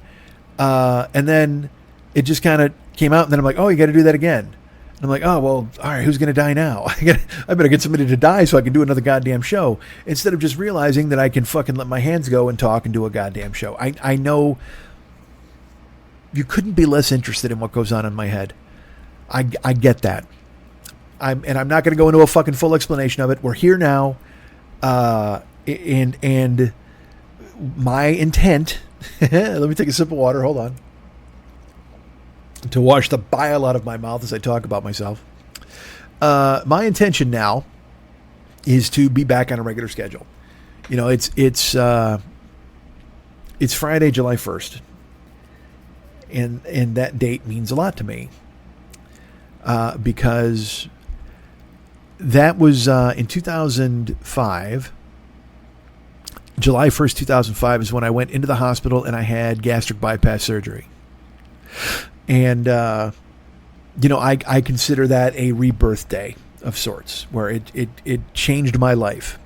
And then it just kind of came out and then I'm like, oh, you got to do that again. And I'm like, oh, well, all right, who's going to die now? I better get somebody to die so I can do another goddamn show. Instead of just realizing that I can fucking let my hands go and talk and do a goddamn show. I know you couldn't be less interested in what goes on in my head. I get that. I'm not going to go into a fucking full explanation of it. We're here now. And my intent, let me take a sip of water. Hold on. To wash the bile out of my mouth as I talk about myself. My intention now is to be back on a regular schedule. It's Friday, July 1st. And that date means a lot to me. Because that was in 2005. July 1st, 2005 is when I went into the hospital and I had gastric bypass surgery. And, I consider that a rebirth day of sorts, where it changed my life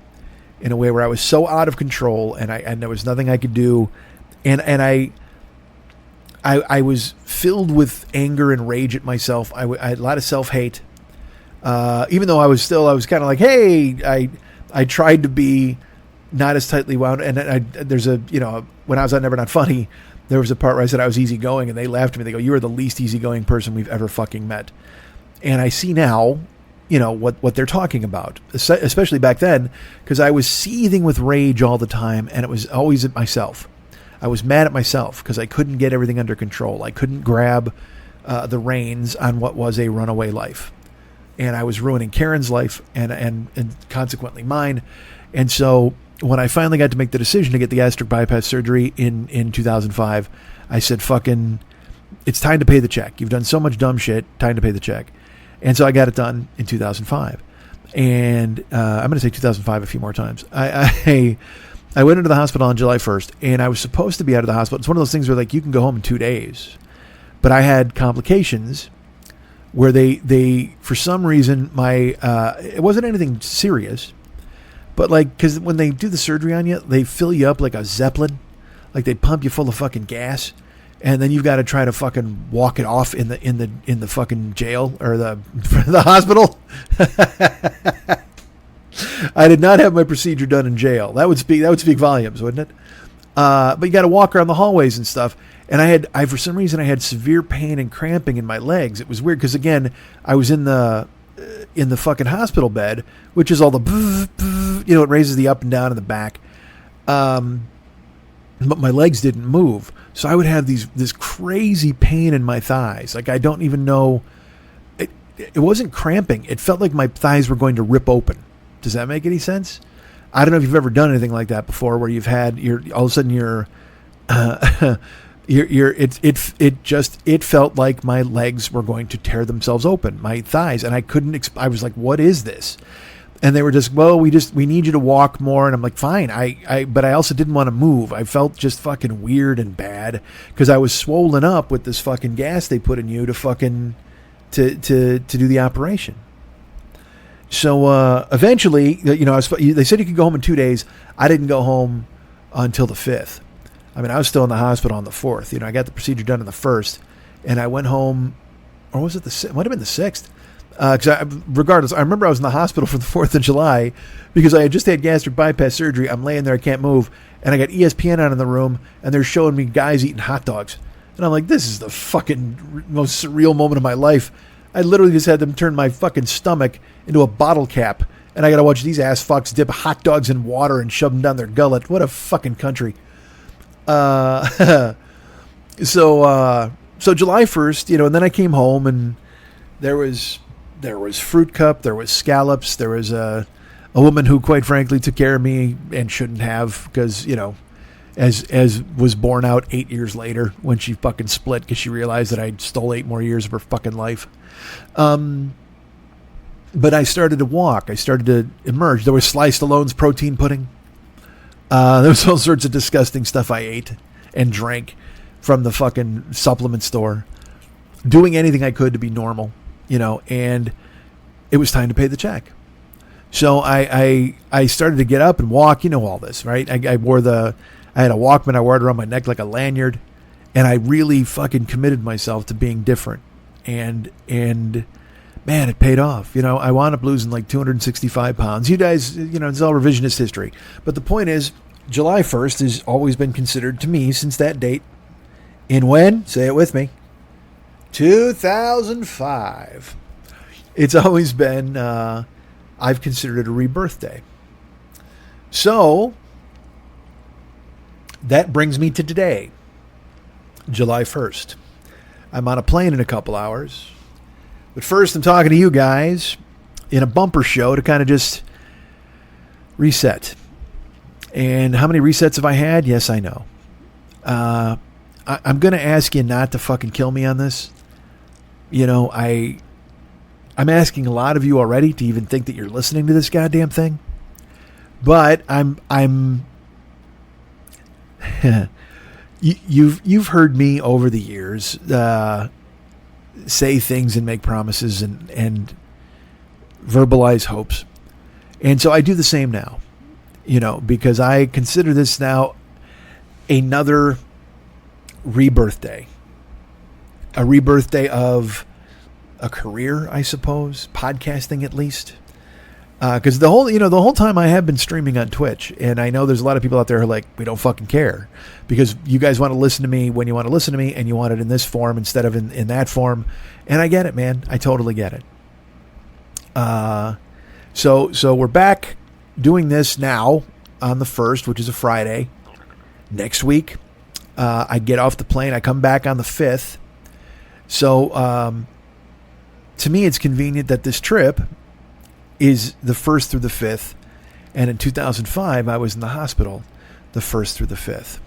in a way where I was so out of control and there was nothing I could do. And I was filled with anger and rage at myself. I had a lot of self-hate. Even though I was kind of like, hey, I tried to be not as tightly wound. And there's when I was on Never Not Funny, there was a part where I said I was easygoing, and they laughed at me. They go, "You are the least easygoing person we've ever fucking met." And I see now, what they're talking about, especially back then, because I was seething with rage all the time, and it was always at myself. I was mad at myself because I couldn't get everything under control. I couldn't grab the reins on what was a runaway life, and I was ruining Karen's life and consequently mine. And so when I finally got to make the decision to get the gastric bypass surgery in 2005, I said, fucking, it's time to pay the check. You've done so much dumb shit. Time to pay the check. And so I got it done in 2005. And I'm going to say 2005 a few more times. I went into the hospital on July 1st, and I was supposed to be out of the hospital. It's one of those things where, like, you can go home in 2 days. But I had complications where they for some reason, it wasn't anything serious. But, like, because when they do the surgery on you, they fill you up like a Zeppelin. Like, they pump you full of fucking gas. And then you've got to try to fucking walk it off in the fucking jail or the hospital. I did not have my procedure done in jail. That would speak volumes, wouldn't it? But you got to walk around the hallways and stuff. And I for some reason I had severe pain and cramping in my legs. It was weird because, again, I was in the fucking hospital bed, which is all the it raises the up and down in the back. But my legs didn't move. So I would have this crazy pain in my thighs. Like, I don't even know. It wasn't cramping. It felt like my thighs were going to rip open. Does that make any sense? I don't know if you've ever done anything like that before, where you've had all of a sudden it felt like my legs were going to tear themselves open, my thighs, and I couldn't. I was like, what is this? And they were just, well, we need you to walk more. And I'm like, fine. But I also didn't want to move. I felt just fucking weird and bad because I was swollen up with this fucking gas they put in you to fucking, to do the operation. So, eventually, they said you could go home in 2 days. I didn't go home until the 5th. I mean, I was still in the hospital on the 4th. I got the procedure done on the 1st and I went home, or was it it might have been the 6th. Regardless, I remember I was in the hospital for the 4th of July because I had just had gastric bypass surgery. I'm laying there, I can't move, and I got ESPN on in the room, and they're showing me guys eating hot dogs. And I'm like, this is the fucking most surreal moment of my life. I literally just had them turn my fucking stomach into a bottle cap, and I got to watch these ass fucks dip hot dogs in water and shove them down their gullet. What a fucking country. So July 1st, and then I came home, and there was fruit cup, there was scallops, there was a woman who quite frankly took care of me and shouldn't have because, as was borne out 8 years later when she fucking split because she realized that I stole 8 more years of her fucking life. But I started to walk. I started to emerge. There was Sly Stallone's protein pudding. There was all sorts of disgusting stuff I ate and drank from the fucking supplement store, doing anything I could to be normal. And it was time to pay the check. So I started to get up and walk, all this, right? I had a Walkman, I wore it around my neck like a lanyard, and I really fucking committed myself to being different. And man, it paid off. I wound up losing like 265 pounds. You guys, it's all revisionist history. But the point is, July 1st has always been considered to me since that date. In when? Say it with me. 2005. It's always been, I've considered it a rebirth day. So, that brings me to today, July 1st. I'm on a plane in a couple hours. But first, I'm talking to you guys in a bumper show to kind of just reset. And how many resets have I had? Yes, I know. I'm going to ask you not to fucking kill me on this. I'm asking a lot of you already to even think that you're listening to this goddamn thing. But you've heard me over the years say things and make promises and verbalize hopes. And so I do the same now, because I consider this now another rebirth day. A rebirth day of a career, I suppose, podcasting at least. Because the whole time I have been streaming on Twitch, and I know there's a lot of people out there who are like, we don't fucking care, because you guys want to listen to me when you want to listen to me, and you want it in this form instead of in that form, and I get it, man. I totally get it. So we're back doing this now on the 1st, which is a Friday. Next week, I get off the plane. I come back on the 5th. So to me, it's convenient that this trip is the 1st through the 5th. And in 2005, I was in the hospital the 1st through the 5th.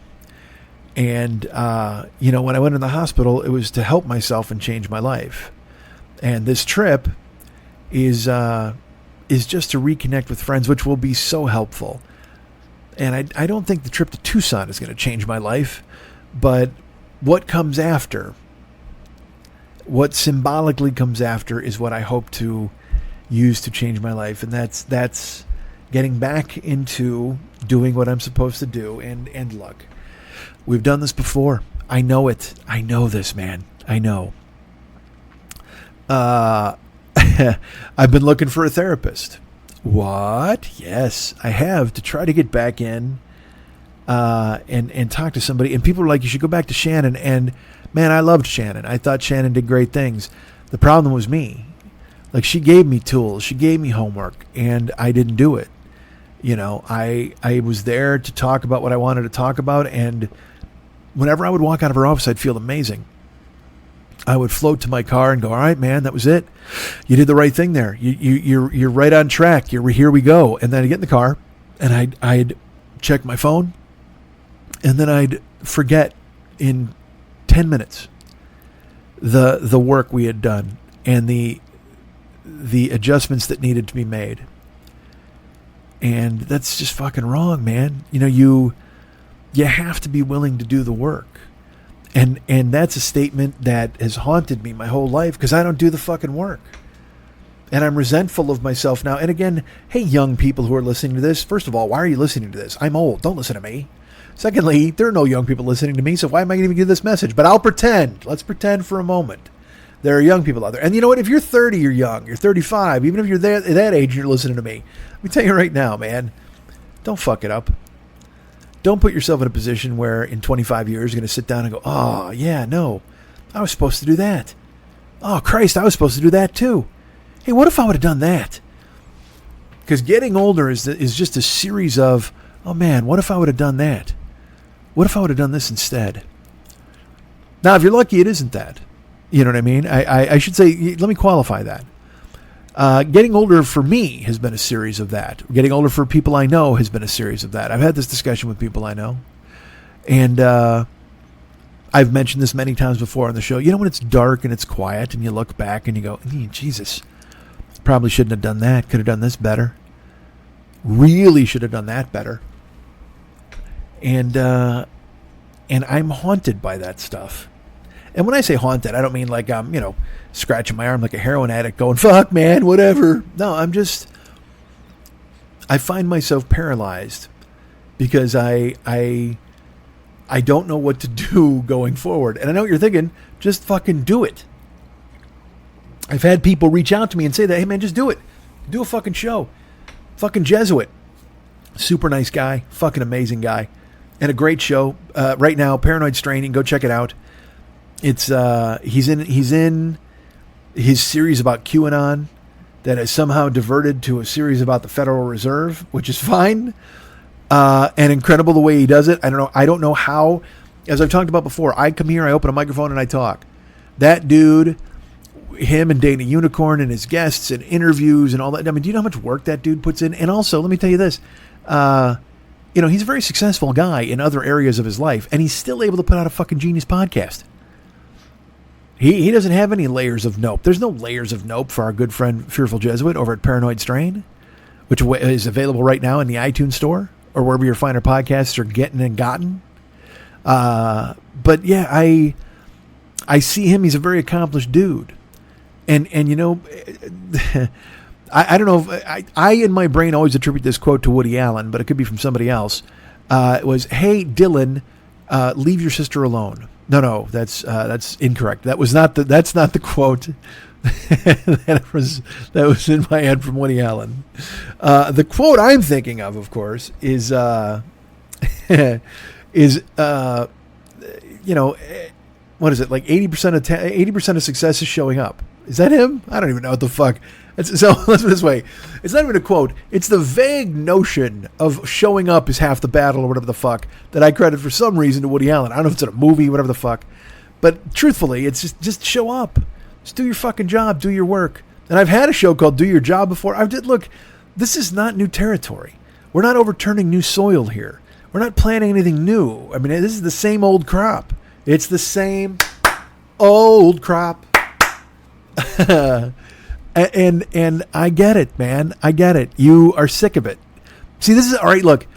And, when I went in the hospital, it was to help myself and change my life. And this trip is just to reconnect with friends, which will be so helpful. And I don't think the trip to Tucson is going to change my life, but what comes after, what symbolically comes after, is what I hope to use to change my life. And that's getting back into doing what I'm supposed to do. And look, we've done this before. I know it. I know this, man. I know. I've been looking for a therapist. What? Yes, I have, to try to get back in and talk to somebody. And people are like, you should go back to Shannon. And man, I loved Shannon. I thought Shannon did great things. The problem was me. Like, she gave me tools, she gave me homework, and I didn't do it. I was there to talk about what I wanted to talk about, and whenever I would walk out of her office, I'd feel amazing. I would float to my car and go, all right, man, that was it. You did the right thing there. You're right on track. Here we go. And then I'd get in the car, and I'd check my phone, and then I'd forget in 10 minutes the work we had done and the adjustments that needed to be made. And that's just fucking wrong, man. You have to be willing to do the work. And that's a statement that has haunted me my whole life because I don't do the fucking work. And I'm resentful of myself now. And again, hey, young people who are listening to this, first of all, why are you listening to this? I'm old. Don't listen to me. Secondly, there are no young people listening to me, so why am I going to give this message? But I'll pretend. Let's pretend for a moment. There are young people out there. And you know what? If you're 30, you're young. You're 35. Even if you're that age, you're listening to me. Let me tell you right now, man, don't fuck it up. Don't put yourself in a position where in 25 years you're going to sit down and go, oh, yeah, no, I was supposed to do that. Oh, Christ, I was supposed to do that too. Hey, what if I would have done that? Because getting older is just a series of, oh man, what if I would have done that? What if I would have done this instead? Now, if you're lucky, it isn't that. You know what I mean? I should say, let me qualify that. Getting older for me has been a series of that. Getting older for people I know has been a series of that. I've had this discussion with people I know. And I've mentioned this many times before on the show. You know when it's dark and it's quiet and you look back and you go, Jesus, probably shouldn't have done that. Could have done this better. Really should have done that better. And I'm haunted by that stuff. And when I say haunted, I don't mean like I'm, scratching my arm like a heroin addict going, fuck, man, whatever. No, I find myself paralyzed because I don't know what to do going forward. And I know what you're thinking, just fucking do it. I've had people reach out to me and say that, hey man, just do it. Do a fucking show. Fucking Jesuit. Super nice guy. Fucking amazing guy. And a great show. Right now, Paranoid Strain, you can go check it out. It's he's in his series about QAnon that has somehow diverted to a series about the Federal Reserve, which is fine. And incredible the way he does it. I don't know how, as I've talked about before, I come here, I open a microphone and I talk. That dude, him and Dana Unicorn and his guests and interviews and all that. I mean, do you know how much work that dude puts in? And also, let me tell you this, he's a very successful guy in other areas of his life, and he's still able to put out a fucking genius podcast. He doesn't have any layers of nope. There's no layers of nope for our good friend Fearful Jesuit over at Paranoid Strain, which is available right now in the iTunes store or wherever your finer podcasts are getting and gotten. But yeah, I see him. He's a very accomplished dude. And I don't know if I in my brain always attribute this quote to Woody Allen, but it could be from somebody else. It was, hey, Dylan, leave your sister alone. No, that's incorrect. That's not the quote that was in my head from Woody Allen. The quote I'm thinking of course, is what is it, like 80% of success is showing up. Is that him? I don't even know what the fuck. So let's put it this way. It's not even a quote. It's the vague notion of showing up is half the battle or whatever the fuck that I credit for some reason to Woody Allen. I don't know if it's in a movie, whatever the fuck. But truthfully, it's just show up. Just do your fucking job. Do your work. And I've had a show called Do Your Job before. Look, this is not new territory. We're not overturning new soil here. We're not planting anything new. I mean, this is the same old crop. It's the same old crop. And I get it, man. I get it. You are sick of it. See, this is all right. Look,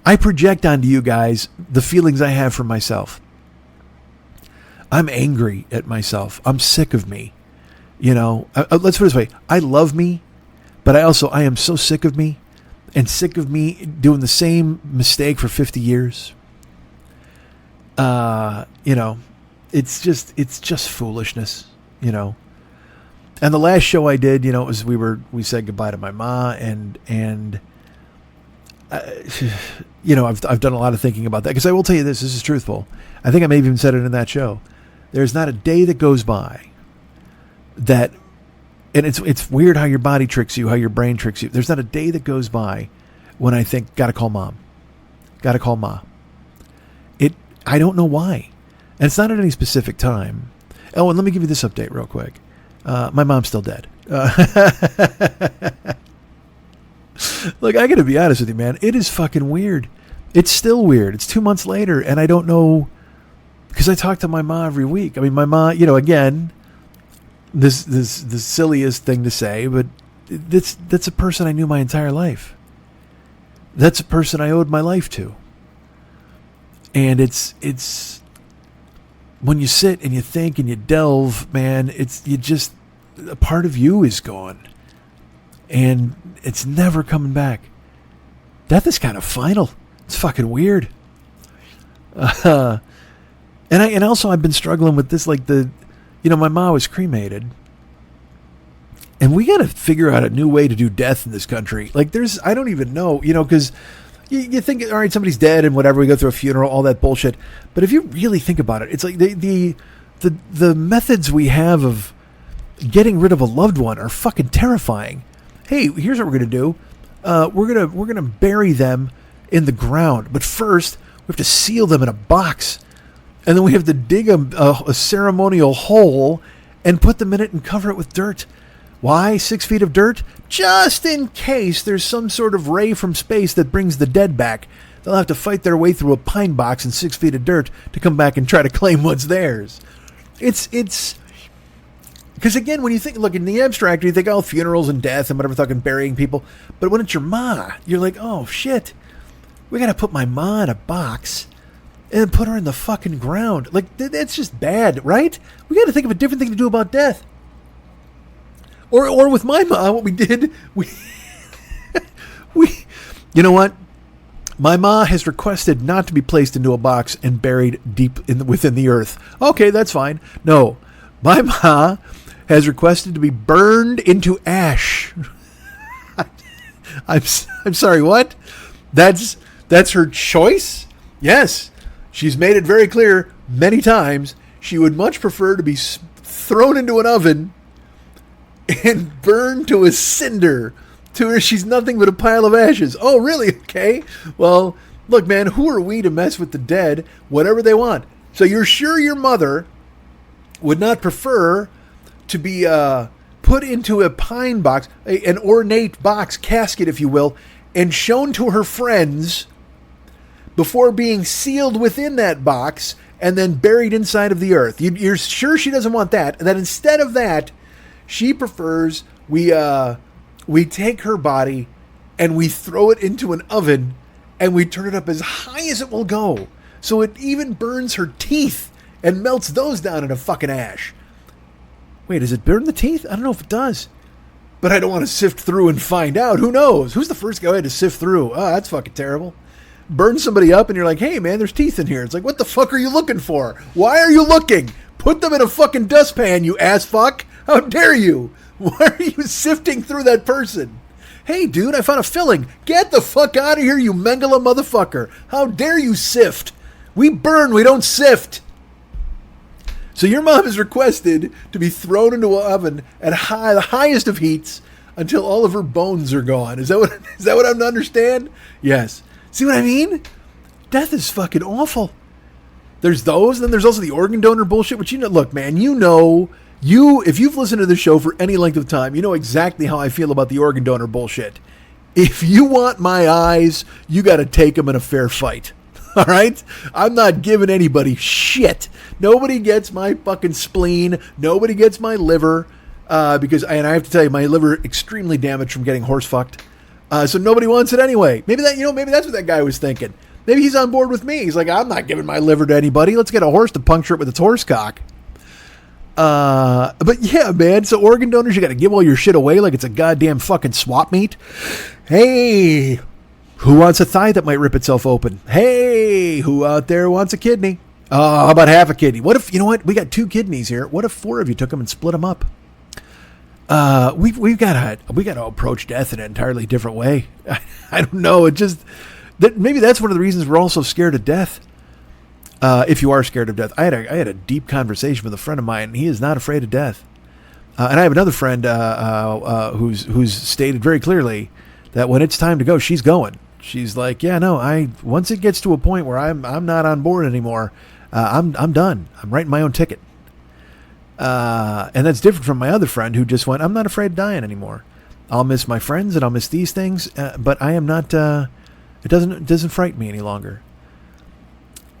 I project onto you guys the feelings I have for myself. I'm angry at myself. I'm sick of me. Let's put it this way. I love me, but I am so sick of me and sick of me doing the same mistake for 50 years. It's just foolishness, And the last show I did, it was we said goodbye to my ma, and I've done a lot of thinking about that, because I will tell you this is truthful. I think I may have even said it in that show. There's not a day that goes by that, and it's weird how your body tricks you, how your brain tricks you. There's not a day that goes by when I think, gotta call mom, gotta call ma. I don't know why, and it's not at any specific time. Oh, and let me give you this update real quick. My mom's still dead. Look, I gotta be honest with you, man. It is fucking weird. It's still weird. It's 2 months later, and I don't know, because I talk to my mom every week. I mean, my mom, again, this the silliest thing to say, but that's a person I knew my entire life. that's a person I owed my life to. And it's when you sit and you think and you delve, man, a part of you is gone. And it's never coming back. Death is kind of final. It's fucking weird. And also I've been struggling with this, like my mom was cremated. And we got to figure out a new way to do death in this country. Like I don't even know, because you think, all right, somebody's dead and whatever, we go through a funeral, all that bullshit. But if you really think about it, it's like the methods we have of getting rid of a loved one are fucking terrifying. Hey, here's what we're going to do. We're going to bury them in the ground. But first, we have to seal them in a box. And then we have to dig a ceremonial hole and put them in it and cover it with dirt. Why 6 feet of dirt? Just in case there's some sort of ray from space that brings the dead back. They'll have to fight their way through a pine box and 6 feet of dirt to come back and try to claim what's theirs. It's because again, when you think, look, in the abstract, you think, oh, funerals and death and whatever, fucking burying people. But when it's your ma, you're like, oh shit, we got to put my ma in a box and put her in the fucking ground. Like, that's just bad, right? We got to think of a different thing to do about death. Or with my ma, what we did, we you know what? My ma has requested not to be placed into a box and buried deep within the earth. Okay, that's fine. No, my ma has requested to be burned into ash. I'm sorry, what? That's her choice? Yes. She's made it very clear many times she would much prefer to be thrown into an oven and burned to a cinder. To her, she's nothing but a pile of ashes. Oh, really? Okay. Well, look, man, who are we to mess with the dead? Whatever they want. So you're sure your mother would not prefer to be put into a pine box, an ornate box, casket, if you will, and shown to her friends before being sealed within that box and then buried inside of the earth? You're sure she doesn't want that? And that instead of that, she prefers we take her body and we throw it into an oven and we turn it up as high as it will go. So it even burns her teeth and melts those down into fucking ash. Wait, does it burn the teeth? I don't know if it does. But I don't want to sift through and find out. Who knows? Who's the first guy to sift through? Oh, that's fucking terrible. Burn somebody up and you're like, hey man, there's teeth in here. It's like, what the fuck are you looking for? Why are you looking? Put them in a fucking dustpan, you ass fuck. How dare you? Why are you sifting through that person? Hey, dude, I found a filling. Get the fuck out of here, you Mengele motherfucker. How dare you sift? We burn, we don't sift. So your mom has requested to be thrown into an oven at the highest of heats until all of her bones are gone. Is that what I'm to understand? Yes. See what I mean? Death is fucking awful. There's those, then there's also the organ donor bullshit, which look, man, if you've listened to the show for any length of time, you know exactly how I feel about the organ donor bullshit. If you want my eyes, you got to take them in a fair fight. All right? I'm not giving anybody shit. Nobody gets my fucking spleen. Nobody gets my liver. Because I have to tell you, my liver extremely damaged from getting horse fucked. So nobody wants it anyway. Maybe that's what that guy was thinking. Maybe he's on board with me. He's like, I'm not giving my liver to anybody. Let's get a horse to puncture it with its horse cock. But yeah, man. So organ donors, you got to give all your shit away like it's a goddamn fucking swap meet. Hey, who wants a thigh that might rip itself open? Hey, who out there wants a kidney? How about half a kidney? What if, you know what? We got 2 kidneys here. What if 4 of you took them and split them up? We've got to approach death in an entirely different way. I don't know. Maybe that's one of the reasons we're all so scared of death. If you are scared of death, I had a deep conversation with a friend of mine, and he is not afraid of death. And I have another friend who's stated very clearly that when it's time to go, she's going. She's like, yeah, no, once it gets to a point where I'm not on board anymore, I'm done. I'm writing my own ticket. And that's different from my other friend who just went, I'm not afraid of dying anymore. I'll miss my friends and I'll miss these things, but I am not. It doesn't frighten me any longer.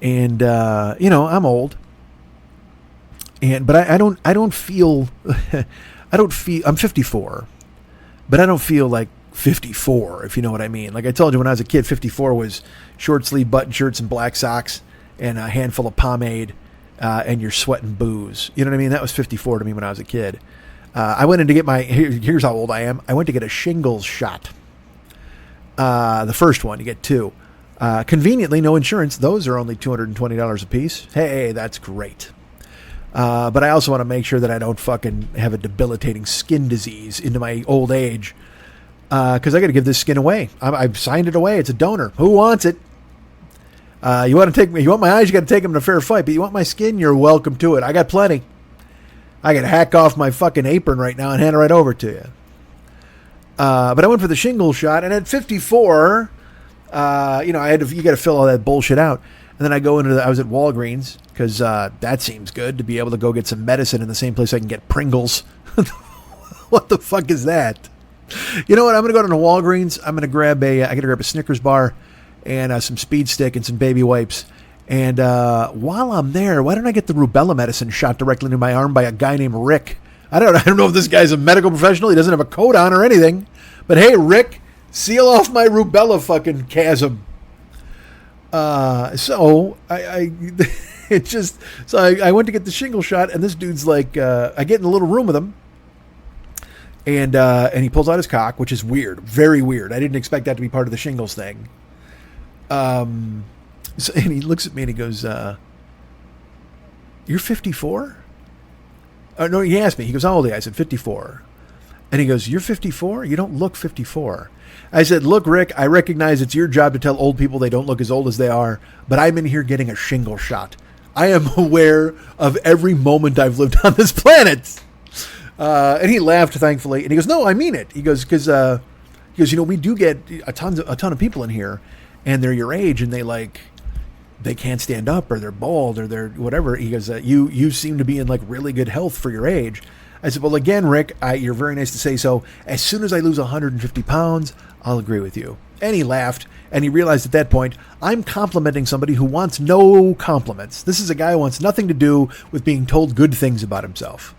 And I'm old. But I don't feel I'm 54, but I don't feel like 54, if you know what I mean. Like I told you, when I was a kid, 54 was short sleeve button shirts and black socks and a handful of pomade and you're sweating booze. You know what I mean? That was 54 to me when I was a kid. I went in to get here's how old I am. I went to get a shingles shot. The first one, you get 2. Conveniently, no insurance. Those are only $220 a piece. Hey, that's great. But I also want to make sure that I don't fucking have a debilitating skin disease into my old age. Because I got to give this skin away. I've signed it away. It's a donor. Who wants it? You want my eyes? You got to take them in a fair fight. But you want my skin? You're welcome to it. I got plenty. I could hack off my fucking apron right now and hand it right over to you. But I went for the shingle shot, and at 54, you got to fill all that bullshit out. And then I was at Walgreens because that seems good to be able to go get some medicine in the same place I can get Pringles. What the fuck is that? You know what? I'm going to go to Walgreens. I'm going to grab I got to grab a Snickers bar and some Speed Stick and some baby wipes. And while I'm there, why don't I get the rubella medicine shot directly into my arm by a guy named Rick? I don't know if this guy's a medical professional. He doesn't have a coat on or anything. But hey, Rick, seal off my rubella fucking chasm. So I went to get the shingle shot, and this dude's like, I get in a little room with him, and he pulls out his cock, which is weird, very weird. I didn't expect that to be part of the shingles thing. And he looks at me and he goes, "You're 54?" No, he asked me. He goes, "How old are you?" I said, 54. And he goes, "You're 54? You don't look 54. I said, "Look, Rick, I recognize it's your job to tell old people they don't look as old as they are, but I'm in here getting a shingle shot. I am aware of every moment I've lived on this planet." And he laughed, thankfully. And he goes, "No, I mean it." He goes, because we do get a ton of people in here, and they're your age, and they can't stand up, or they're bald, or they're whatever." He goes, you seem to be in like really good health for your age." I said, "Well, again, Rick, you're very nice to say so. As soon as I lose 150 pounds, I'll agree with you." And he laughed, and he realized at that point, I'm complimenting somebody who wants no compliments. This is a guy who wants nothing to do with being told good things about himself.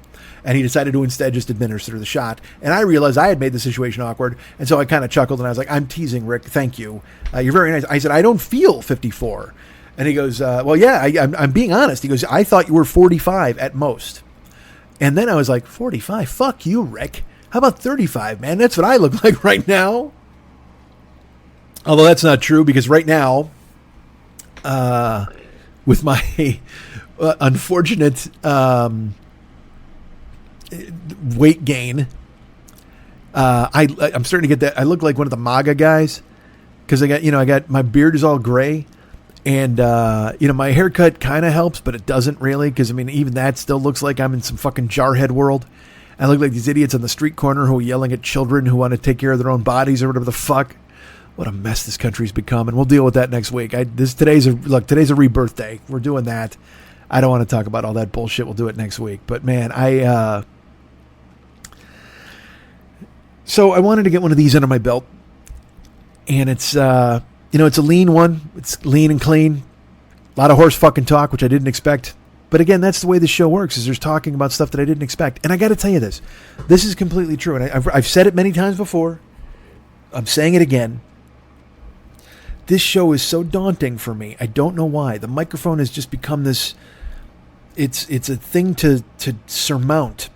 And he decided to instead just administer the shot. And I realized I had made the situation awkward, and so I kind of chuckled, and I was like, "I'm teasing, Rick. Thank you. You're very nice." I said, "I don't feel 54. And he goes, "Well, yeah, I'm being honest." He goes, "I thought you were 45 at most." And then I was like, 45? Fuck you, Rick. How about 35, man? That's what I look like right now. Although that's not true, because right now, with my unfortunate weight gain, I'm starting to get that. I look like one of the MAGA guys, because I got my beard is all gray. And, my haircut kind of helps, but it doesn't really, because, even that still looks like I'm in some fucking jarhead world. I look like these idiots on the street corner who are yelling at children who want to take care of their own bodies or whatever the fuck. What a mess this country's become, and we'll deal with that next week. Today's a rebirth day. We're doing that. I don't want to talk about all that bullshit. We'll do it next week. But, man, so I wanted to get one of these under my belt, and it's... it's a lean one. It's lean and clean. A lot of horse fucking talk, which I didn't expect. But again, that's the way this show works, is there's talking about stuff that I didn't expect. And I got to tell you this. This is completely true. And I've said it many times before. I'm saying it again. This show is so daunting for me. I don't know why. The microphone has just become this... It's a thing to surmount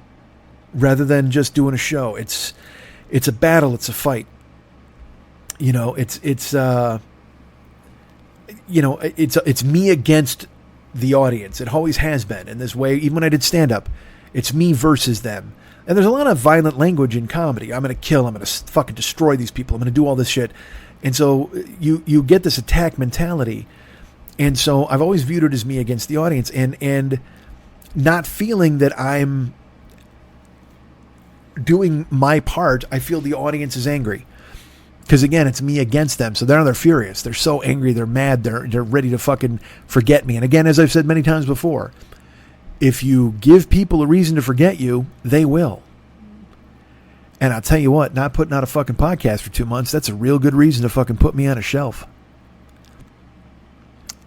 rather than just doing a show. It's a battle. It's a fight. It's me against the audience. It always has been in this way. Even when I did stand up, it's me versus them. And there's a lot of violent language in comedy. I'm going to kill. I'm going to fucking destroy these people. I'm going to do all this shit. And so you get this attack mentality. And so I've always viewed it as me against the audience, and not feeling that I'm doing my part. I feel the audience is angry. Because, again, it's me against them. So they're furious. They're so angry. They're mad. They're ready to fucking forget me. And, again, as I've said many times before, if you give people a reason to forget you, they will. And I'll tell you what, not putting out a fucking podcast for 2 months, that's a real good reason to fucking put me on a shelf.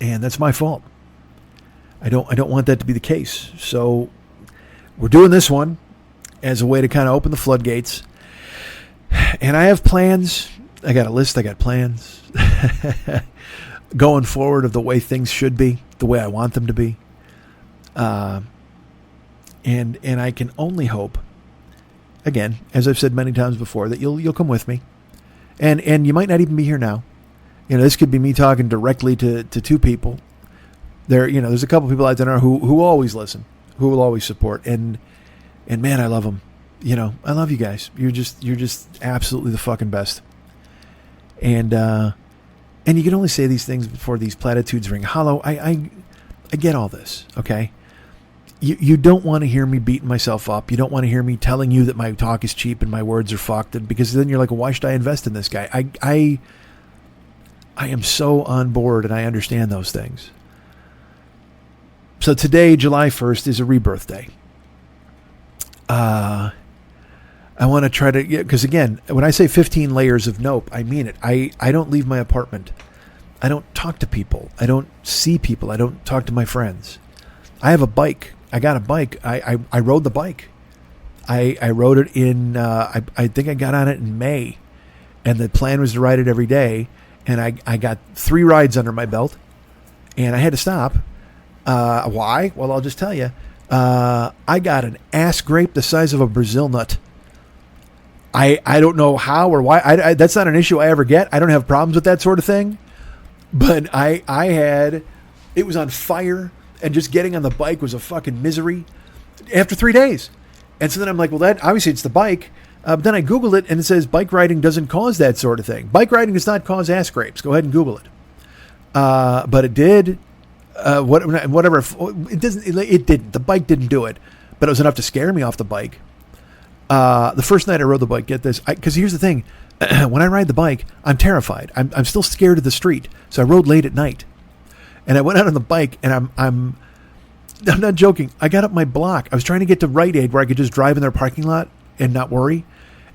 And that's my fault. I don't want that to be the case. So we're doing this one as a way to kind of open the floodgates. And I have plans. I got a list. I got plans going forward of the way things should be, the way I want them to be. And I can only hope, again, as I've said many times before, that you'll come with me. And you might not even be here now. This could be me talking directly to two people. There's a couple people out there who always listen, who will always support. And man, I love them. I love you guys. You're just absolutely the fucking best. And you can only say these things before these platitudes ring hollow. I get all this, okay? You don't want to hear me beating myself up. You don't want to hear me telling you that my talk is cheap and my words are fucked. Because then you're like, well, why should I invest in this guy? I am so on board and I understand those things. So today, July 1st, is a rebirth day. I want to try to, because again, when I say 15 layers of nope, I mean it. I don't leave my apartment. I don't talk to people. I don't see people. I don't talk to my friends. I have a bike. I got a bike. I rode the bike. I rode it in, I think I got on it in May. And the plan was to ride it every day. And I got 3 rides under my belt. And I had to stop. Why? Well, I'll just tell you. I got an ass grape the size of a Brazil nut. I don't know how or why. That's not an issue I ever get. I don't have problems with that sort of thing. But it was on fire. And just getting on the bike was a fucking misery after 3 days. And so then I'm like, well, that obviously it's the bike. But then I Googled it and it says bike riding doesn't cause that sort of thing. Bike riding does not cause ass grapes. Go ahead and Google it. But it did. Whatever. It doesn't. It didn't. The bike didn't do it. But it was enough to scare me off the bike. The first night I rode the bike, get this. Because here's the thing. When I ride the bike, I'm terrified. I'm still scared of the street. So I rode late at night. And I went out on the bike, and I'm not joking. I got up my block. I was trying to get to Rite Aid where I could just drive in their parking lot and not worry.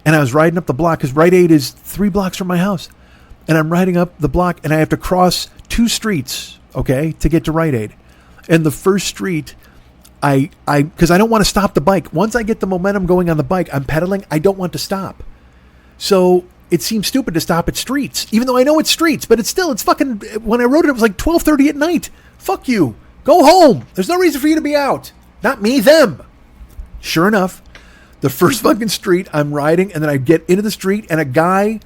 And I was riding up the block because Rite Aid is 3 blocks from my house. And I'm riding up the block, and I have to cross 2 streets, okay, to get to Rite Aid. And the first street, because I don't want to stop the bike. Once I get the momentum going on the bike, I'm pedaling. I don't want to stop. So it seems stupid to stop at streets, even though I know it's streets, but it's fucking, when I rode it, it was like 12:30 at night. Fuck you. Go home. There's no reason for you to be out. Not me, them. Sure enough, the first fucking street I'm riding, and then I get into the street, and a guy,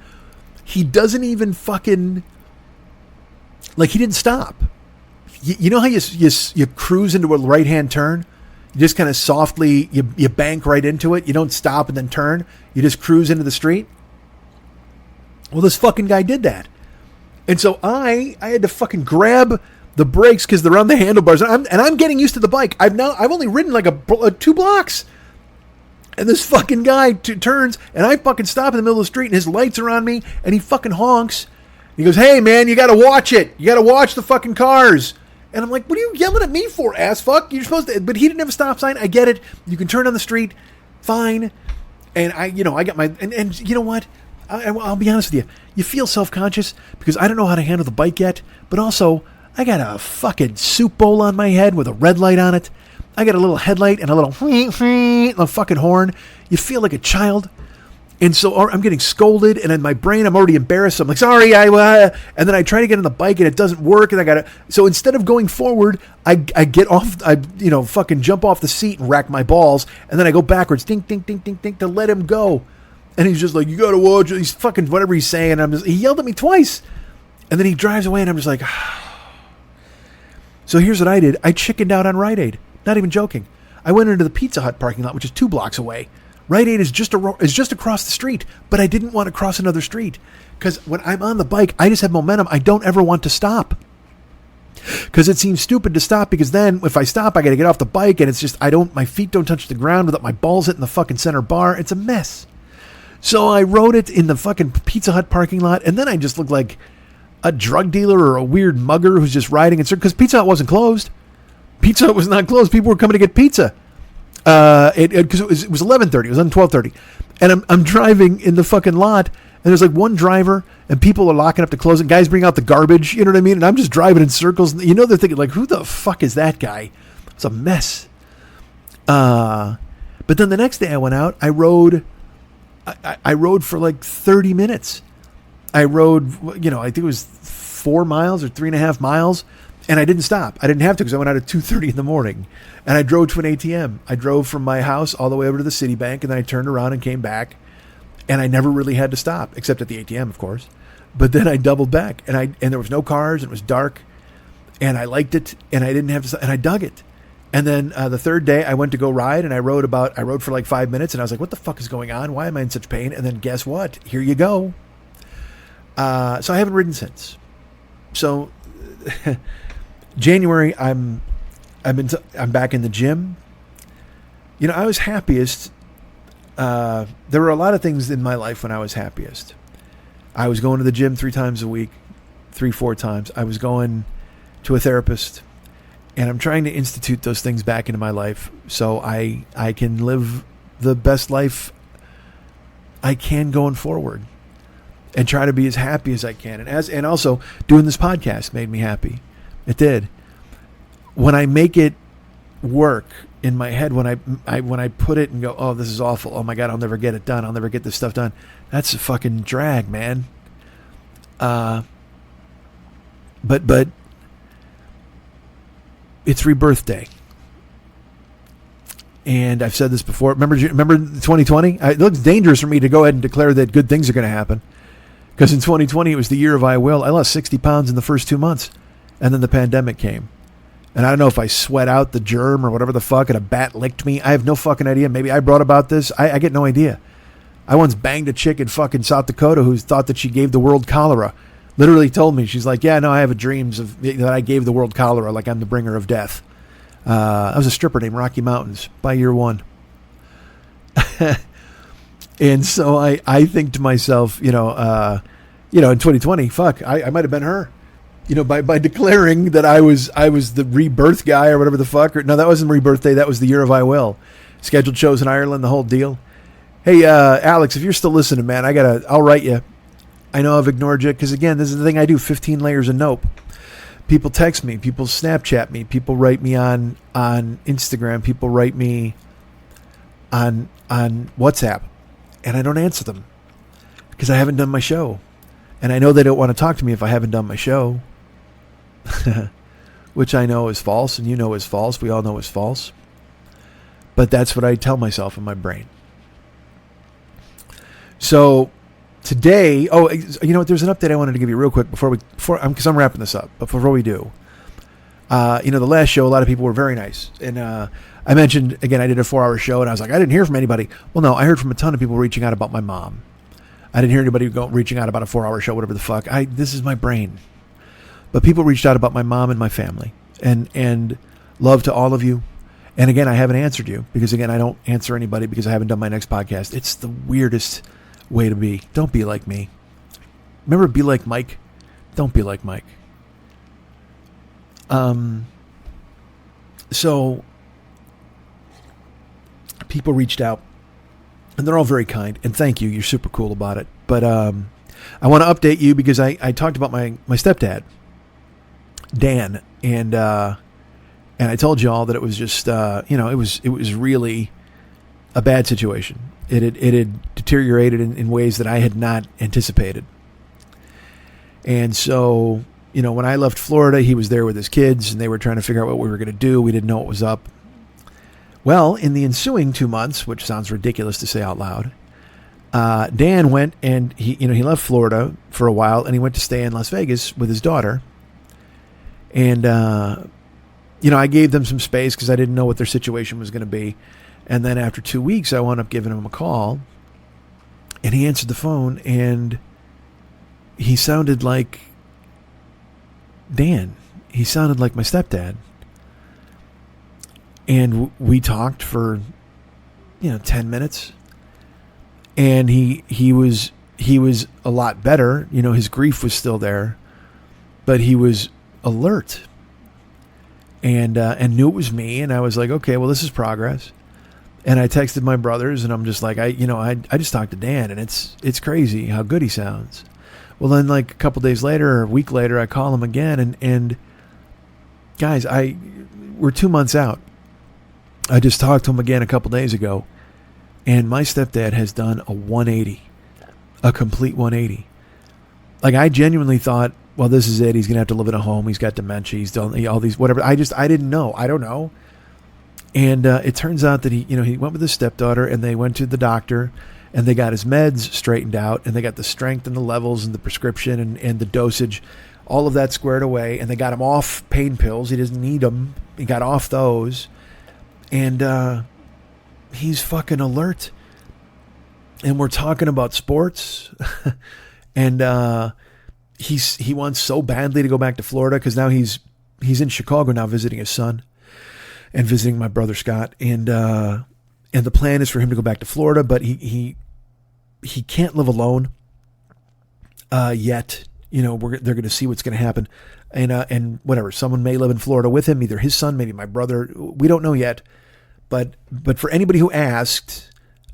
he doesn't even fucking, like, he didn't stop. You know how you cruise into a right-hand turn? You just kind of softly, you bank right into it. You don't stop and then turn. You just cruise into the street. Well, this fucking guy did that. And so I had to fucking grab the brakes because they're on the handlebars. And I'm getting used to the bike. I've only ridden like a 2 blocks. And this fucking guy turns, and I fucking stop in the middle of the street, and his lights are on me, and he fucking honks. He goes, hey, man, you got to watch it. You got to watch the fucking cars. And I'm like, what are you yelling at me for, ass fuck? You're supposed to, but he didn't have a stop sign. I get it. You can turn on the street. Fine. And I got my, and you know what? I'll be honest with you. You feel self-conscious because I don't know how to handle the bike yet, but also I got a fucking soup bowl on my head with a red light on it. I got a little headlight and a little fucking horn. You feel like a child. And so I'm getting scolded, and in my brain, I'm already embarrassed. So I'm like, sorry, and then I try to get on the bike, and it doesn't work, and so instead of going forward, I get off, fucking jump off the seat and rack my balls, and then I go backwards, ding, ding, ding, ding, ding, to let him go. And he's just like, you gotta watch it. He's fucking whatever he's saying, and he yelled at me twice, and then he drives away, and I'm just like, So here's what I did. I chickened out on Rite Aid. Not even joking. I went into the Pizza Hut parking lot, which is 2 blocks away. Rite Aid is just across the street, but I didn't want to cross another street because when I'm on the bike, I just have momentum. I don't ever want to stop because it seems stupid to stop because then if I stop, I got to get off the bike and it's just, my feet don't touch the ground without my balls hitting the fucking center bar. It's a mess. So I rode it in the fucking Pizza Hut parking lot, and then I just looked like a drug dealer or a weird mugger who's just riding in circles because Pizza Hut wasn't closed. Pizza Hut was not closed. People were coming to get pizza. Because it was 11:30. It was on 12:30, and I'm driving in the fucking lot, and there's like one driver, and people are locking up to close, and guys bring out the garbage. You know what I mean? And I'm just driving in circles. And, they're thinking like, who the fuck is that guy? It's a mess. But then the next day I went out. I rode I rode for like 30 minutes. I rode, I think it was 4 miles or 3.5 miles, and I didn't stop. I didn't have to because I went out at 2:30 in the morning, and I drove to an ATM. I drove from my house all the way over to the Citibank, and then I turned around and came back, and I never really had to stop, except at the ATM, of course. But then I doubled back, and there was no cars, and it was dark, and I liked it, and I didn't have to stop, and I dug it. And then the third day I went to go ride, and I rode for like 5 minutes, and I was like, what the fuck is going on? Why am I in such pain? And then guess what? Here you go. So I haven't ridden since. So January, I'm back in the gym. I was happiest. There were a lot of things in my life when I was happiest. I was going to the gym 3 times a week, 4 times. I was going to a therapist, and I'm trying to institute those things back into my life so I can live the best life I can going forward. And try to be as happy as I can. And also doing this podcast made me happy. It did. When I make it work in my head, when I put it and go, oh, this is awful. Oh my God, I'll never get it done. I'll never get this stuff done. That's a fucking drag, man. But it's Rebirth Day. And I've said this before. Remember 2020? It looks dangerous for me to go ahead and declare that good things are going to happen. Because in 2020, it was the year of I will. I lost 60 pounds in the first 2 months. And then the pandemic came. And I don't know if I sweat out the germ or whatever the fuck and a bat licked me. I have no fucking idea. Maybe I brought about this. I get no idea. I once banged a chick in fucking South Dakota who thought that she gave the world cholera. Literally told me. She's like, yeah, no, I have dreams that I gave the world cholera like I'm the bringer of death. I was a stripper named Rocky Mountains by year 1. And so I think to myself, in 2020, fuck, I might have been her, by declaring that I was the Rebirth guy or whatever the fuck. No, that wasn't Rebirth Day. That was the year of I will. Scheduled shows in Ireland, the whole deal. Hey, Alex, if you're still listening, man, I'll write you. I know I've ignored you because, again, this is the thing I do, 15 layers of nope. People text me, people Snapchat me, people write me on Instagram, people write me on WhatsApp. And I don't answer them because I haven't done my show. And I know they don't want to talk to me if I haven't done my show, which I know is false and is false. We all know is false. But that's what I tell myself in my brain. So today, there's an update I wanted to give you real quick because I'm wrapping this up. But before we do, the last show, a lot of people were very nice. And I mentioned, again, I did a 4-hour show, and I was like, I didn't hear from anybody. Well, no, I heard from a ton of people reaching out about my mom. I didn't hear anybody reaching out about a 4-hour show, whatever the fuck. This is my brain. But people reached out about my mom and my family. And love to all of you. And again, I haven't answered you because, again, I don't answer anybody because I haven't done my next podcast. It's the weirdest way to be. Don't be like me. Remember, be like Mike? Don't be like Mike. So people reached out, and they're all very kind, and thank you. You're super cool about it. But I want to update you because I talked about my stepdad, Dan, and I told you all that it was just it was really a bad situation. It had deteriorated in ways that I had not anticipated. And so, when I left Florida, he was there with his kids, and they were trying to figure out what we were going to do. We didn't know what was up. Well, in the ensuing 2 months, which sounds ridiculous to say out loud, Dan went and he left Florida for a while, and he went to stay in Las Vegas with his daughter. And, I gave them some space because I didn't know what their situation was going to be. And then after 2 weeks, I wound up giving him a call, and he answered the phone, and he sounded like Dan. He sounded like my stepdad. And we talked for, 10 minutes. And he was a lot better. His grief was still there, but he was alert and knew it was me. And I was like, okay, well, this is progress. And I texted my brothers, and I'm just like, I just talked to Dan, and it's crazy how good he sounds. Well, then like a couple days later, or a week later, I call him again, and guys, we're 2 months out. I just talked to him again a couple days ago, And my stepdad has done a 180, a complete 180. Like, I genuinely thought, well, this is it. He's going to have to live in a home. He's got dementia. He's done all these, whatever. I didn't know. I don't know. And it turns out that he went with his stepdaughter, and they went to the doctor, and they got his meds straightened out, and they got the strength and the levels and the prescription and the dosage, all of that squared away, and they got him off pain pills. He doesn't need them. He got off those. And he's fucking alert. And we're talking about sports. And he wants so badly to go back to Florida, because now he's in Chicago now visiting his son and visiting my brother Scott. And the plan is for him to go back to Florida, but he can't live alone yet. They're going to see what's going to happen. And whatever, someone may live in Florida with him, either his son, maybe my brother. We don't know yet. But for anybody who asked,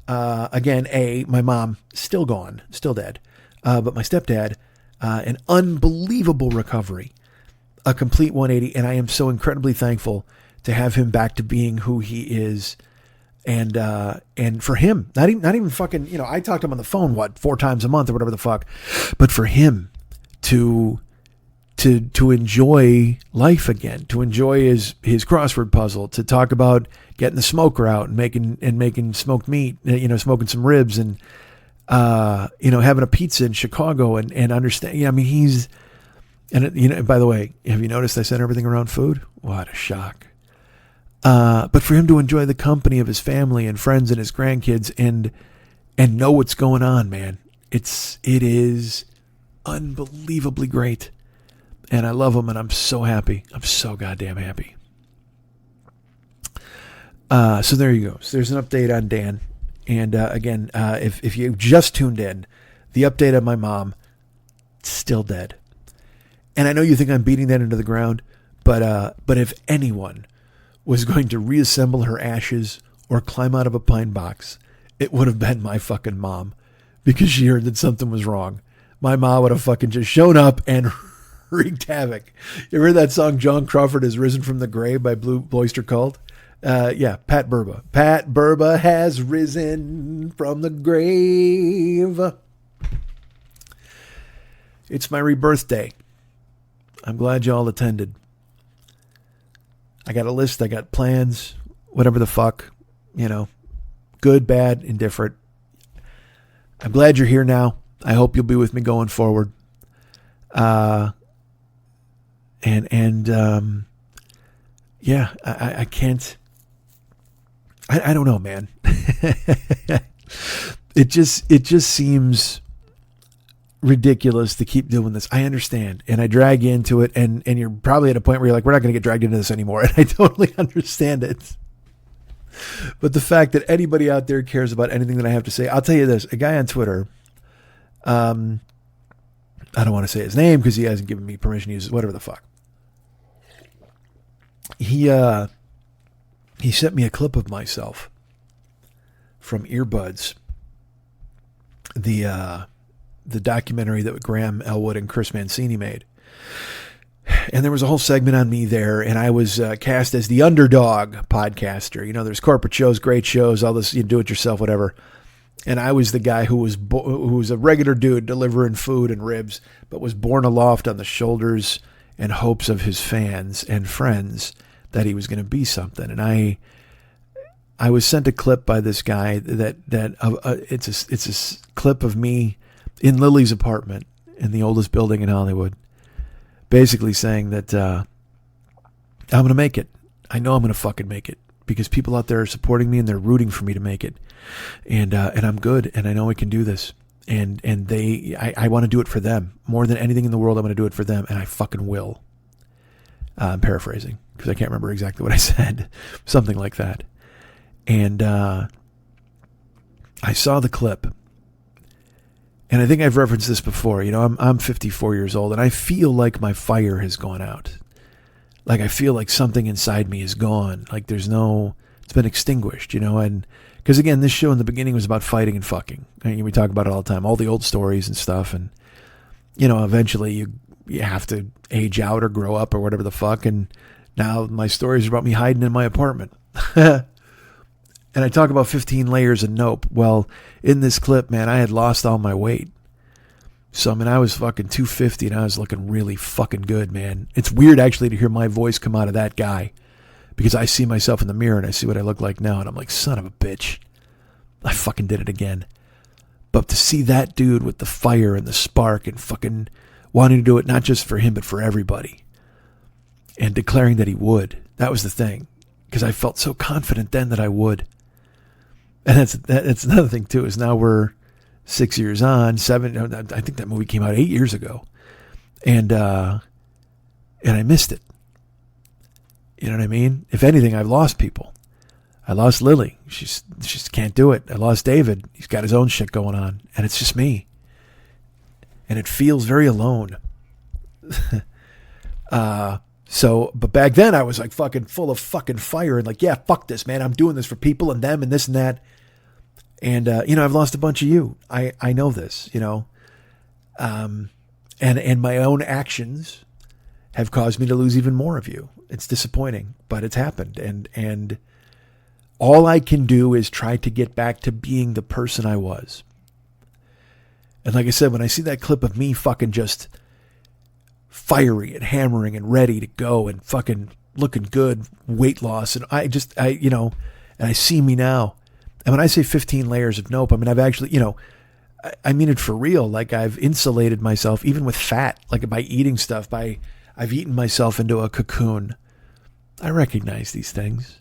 again, my mom, still gone, still dead. But my stepdad, an unbelievable recovery, a complete 180. And I am so incredibly thankful to have him back to being who he is. And for him, not even fucking, I talked to him on the phone, 4 times a month or whatever the fuck, but for him to enjoy life again, to enjoy his crossword puzzle, to talk about getting the smoker out and making smoked meat, smoking some ribs and, having a pizza in Chicago and understand, he's, and by the way, have you noticed I said everything around food? What a shock. But for him to enjoy the company of his family and friends and his grandkids and know what's going on, man, it is unbelievably great. And I love him, and I'm so happy. I'm so goddamn happy. So there you go. So there's an update on Dan. And again, if you just tuned in, the update on my mom, still dead. And I know you think I'm beating that into the ground, but if anyone was going to reassemble her ashes or climb out of a pine box, it would have been my fucking mom, because she heard that something was wrong. My mom would have fucking just shown up and wreaked havoc. You ever heard that song, John Crawford Has Risen from the Grave by Blue Oyster Cult? Yeah, Pat Burba. Pat Burba has risen from the grave. It's my rebirth day. I'm glad y'all attended. I got a list. I got plans, whatever the fuck, good, bad, indifferent. I'm glad you're here now. I hope you'll be with me going forward. Yeah, I can't, I don't know, man. It just seems ridiculous to keep doing this. I understand. And I drag you into it, and you're probably at a point where you're like, we're not going to get dragged into this anymore. And I totally understand it. But the fact that anybody out there cares about anything that I have to say, I'll tell you this, a guy on Twitter, I don't want to say his name because he hasn't given me permission to use it, whatever the fuck. He sent me a clip of myself from Earbuds, the documentary that Graham Elwood and Chris Mancini made. And there was a whole segment on me there, and I was cast as the underdog podcaster. There's corporate shows, great shows, all this, you do it yourself, whatever. And I was the guy who was a regular dude delivering food and ribs, but was borne aloft on the shoulders and hopes of his fans and friends that he was going to be something. And I was sent a clip by this guy that it's a clip of me in Lily's apartment in the oldest building in Hollywood, basically saying that I'm going to make it. I know I'm going to fucking make it, because people out there are supporting me and they're rooting for me to make it. And I'm good, and I know I can do this. And I want to do it for them. More than anything in the world, I'm going to do it for them, and I fucking will. I'm paraphrasing, because I can't remember exactly what I said. Something like that. And I saw the clip. And I think I've referenced this before. I'm 54 years old, and I feel like my fire has gone out. Like I feel like something inside me is gone. Like it's been extinguished, and because again, this show in the beginning was about fighting and fucking. We talk about it all the time, all the old stories and stuff. And, eventually you have to age out or grow up or whatever the fuck. And now my stories are about me hiding in my apartment. And I talk about 15 layers of nope. Well, in this clip, man, I had lost all my weight. So, I mean, I was fucking 250 and I was looking really fucking good, man. It's weird actually to hear my voice come out of that guy, because I see myself in the mirror and I see what I look like now and I'm like, son of a bitch, I fucking did it again. But to see that dude with the fire and the spark and fucking wanting to do it not just for him but for everybody, and declaring that he would, that was the thing, because I felt so confident then that I would. And that's another thing too, is now we're 6 years on, 7. I think that movie came out 8 years ago, and I missed it. You know what I mean? If anything, I've lost people. I lost Lily. She can't do it. I lost David. He's got his own shit going on, and it's just me. And it feels very alone. But back then I was like fucking full of fucking fire and like, yeah, fuck this, man. I'm doing this for people and them and this and that. And, I've lost a bunch of you. I know this, and my own actions have caused me to lose even more of you. It's disappointing, but it's happened. And all I can do is try to get back to being the person I was. And like I said, when I see that clip of me fucking just fiery and hammering and ready to go and fucking looking good, weight loss, and and I see me now. And when I say 15 layers of nope, I mean, I've actually, I mean it for real. Like, I've insulated myself, even with fat, like by eating stuff, I've eaten myself into a cocoon. I recognize these things.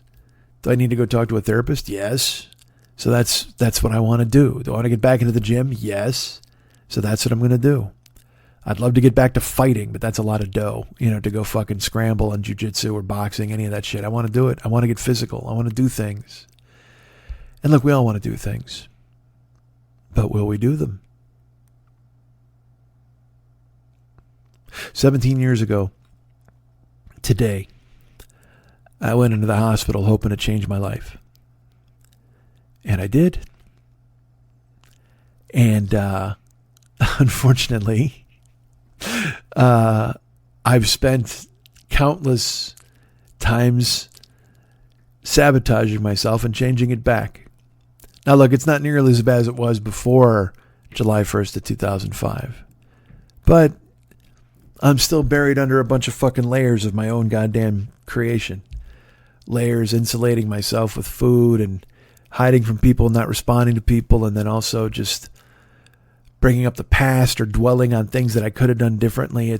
Do I need to go talk to a therapist? Yes. So that's what I want to do. Do I want to get back into the gym? Yes. So that's what I'm going to do. I'd love to get back to fighting, but that's a lot of dough, to go fucking scramble on jiu-jitsu or boxing, any of that shit. I want to do it. I want to get physical. I want to do things. And look, we all want to do things. But will we do them? 17 years ago, today, I went into the hospital hoping to change my life. And I did. And unfortunately, I've spent countless times sabotaging myself and changing it back. Now, look, it's not nearly as bad as it was before July 1st of 2005. But I'm still buried under a bunch of fucking layers of my own goddamn creation. Layers insulating myself with food and hiding from people, not responding to people, and then also just bringing up the past or dwelling on things that I could have done differently. I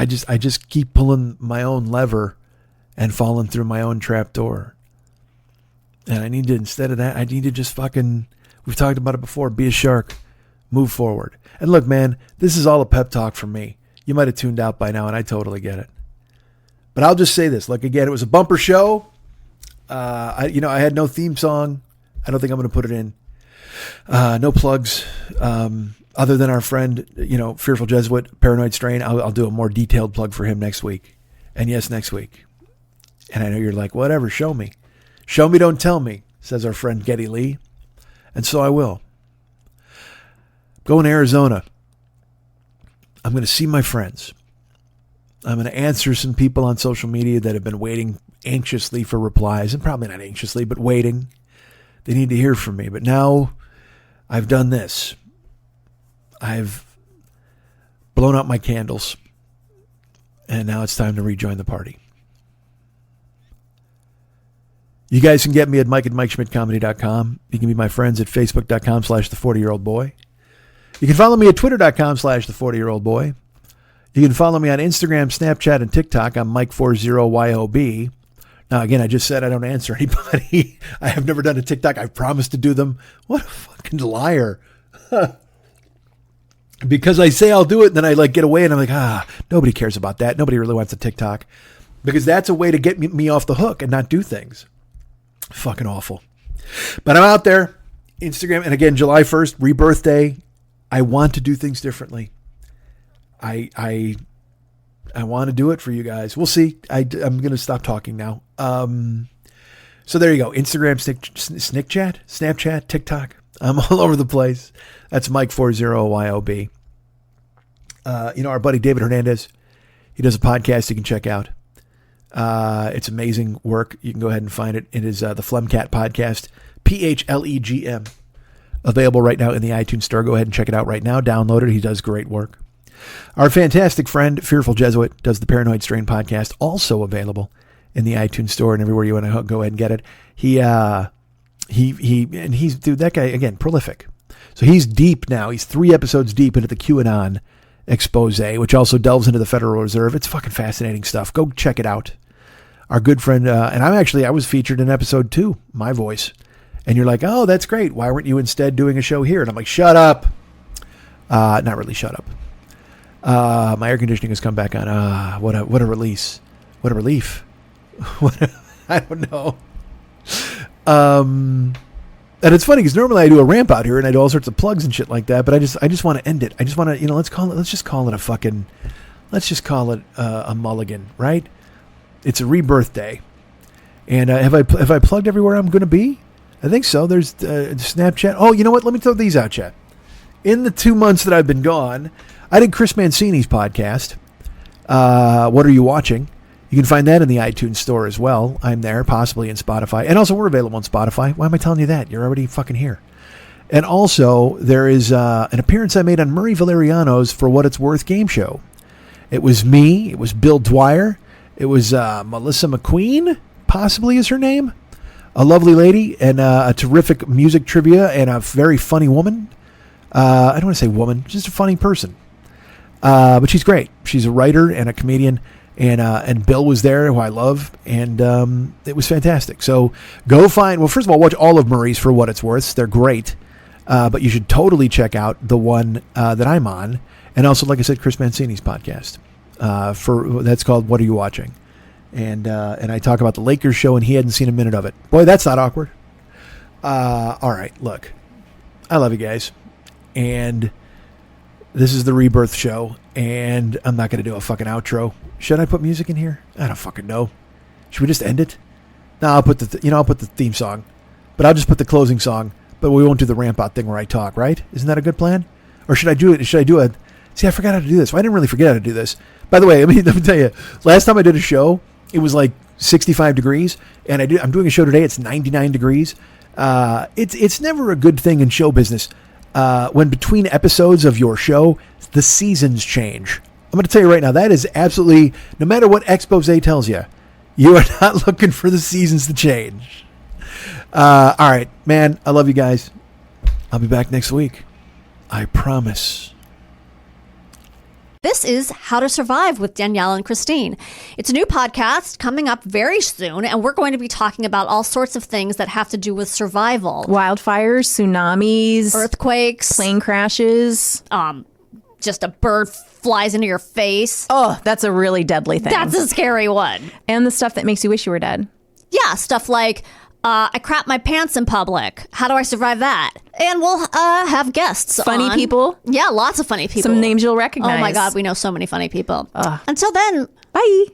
just keep pulling my own lever and falling through my own trap door. And I need to, instead of that, I need to just fucking, we've talked about it before, be a shark, move forward. And look, man, this is all a pep talk from me. You might have tuned out by now, and I totally get it. But I'll just say this. Look, again, it was a bumper show. I had no theme song. I don't think I'm going to put it in. No plugs. Other than our friend, Fearful Jesuit, Paranoid Strain. I'll do a more detailed plug for him next week. And yes, next week. And I know you're like, whatever, show me. Show me, don't tell me, says our friend Geddy Lee. And so I will. Going to Arizona. I'm going to see my friends. I'm going to answer some people on social media that have been waiting anxiously for replies, and probably not anxiously, but waiting. They need to hear from me. But now I've done this. I've blown out my candles, and now it's time to rejoin the party. You guys can get me at mike@MikeSchmidtComedy.com. You can be my friends at Facebook.com/The40-Year-Old-Boy. You can follow me at Twitter.com/The40-Year-Old-Boy. You can follow me on Instagram, Snapchat, and TikTok. I'm Mike40YOB. Now, again, I just said I don't answer anybody. I have never done a TikTok. I promised to do them. What a fucking liar. Because I say I'll do it, and then I get away, and I'm like, nobody cares about that. Nobody really wants a TikTok. Because that's a way to get me off the hook and not do things. Fucking awful. But I'm out there. Instagram. And again, July 1st, Rebirth Day. I want to do things differently. I want to do it for you guys. We'll see. I'm going to stop talking now. So there you go. Instagram, Snapchat, TikTok. I'm all over the place. That's Mike40YOB. Our buddy David Hernandez, he does a podcast you can check out. It's amazing work. You can go ahead and find it. It is the Phlegmcat Podcast, PHLEGM. Available right now in the iTunes Store. Go ahead and check it out right now. Download it. He does great work. Our fantastic friend, Fearful Jesuit, does the Paranoid Strain Podcast, also available in the iTunes Store and everywhere you want to go ahead and get it. Dude, that guy, again, prolific. So he's deep now. He's 3 episodes deep into the QAnon expose, which also delves into the Federal Reserve. It's fucking fascinating stuff. Go check it out. Our good friend, and I was featured in episode 2, my voice. And you're like, oh, that's great. Why weren't you instead doing a show here? And I'm like, shut up. Not really shut up. My air conditioning has come back on. What a release. What a relief. I don't know. And it's funny because normally I do a ramp out here and I do all sorts of plugs and shit like that, but I just want to end it. I just want to, let's just call it a mulligan, right? It's a rebirth day. And have I plugged everywhere I'm going to be? I think so. There's Snapchat. Oh, you know what? Let me throw these out, chat. In the 2 months that I've been gone, I did Chris Mancini's podcast. What Are You Watching? You can find that in the iTunes Store as well. I'm there, possibly in Spotify. And also, we're available on Spotify. Why am I telling you that? You're already fucking here. And also, there is an appearance I made on Murray Valeriano's For What It's Worth game show. It was me. It was Bill Dwyer. It was Melissa McQueen, possibly is her name. A lovely lady and a terrific music trivia and a very funny woman. I don't want to say woman, just a funny person. But she's great. She's a writer and a comedian. And Bill was there, who I love, and it was fantastic. So go find, well, first of all, watch all of Murray's For What It's Worth. They're great. But you should totally check out the one that I'm on. And also, like I said, Chris Mancini's podcast. That's called What Are You Watching? And I talk about the Lakers show, and he hadn't seen a minute of it. Boy, that's not awkward. All right, look. I love you guys. And this is the Rebirth show, and I'm not going to do a fucking outro. Should I put music in here? I don't fucking know. Should we just end it? No, I'll put I'll put the theme song, but I'll just put the closing song. But we won't do the ramp out thing where I talk, right? Isn't that a good plan? Or should I do it? Should I do a? See, I forgot how to do this. Well, I didn't really forget how to do this. By the way, let me tell you. Last time I did a show, it was like 65 degrees, and I'm doing a show today. It's 99 degrees. It's never a good thing in show business when between episodes of your show the seasons change. I'm going to tell you right now, that is absolutely, no matter what expose tells you, you are not looking for the seasons to change. All right, man, I love you guys. I'll be back next week. I promise. This is How to Survive with Danielle and Christine. It's a new podcast coming up very soon, and we're going to be talking about all sorts of things that have to do with survival. Wildfires, tsunamis, earthquakes, plane crashes, just a bird flies into your face. Oh, that's a really deadly thing. That's a scary one. And the stuff that makes you wish you were dead. Yeah, stuff like, I crap my pants in public. How do I survive that? And we'll have guests Funny on. people. Yeah, lots of funny people. Some names you'll recognize. Oh my God, we know so many funny people. Until then, bye.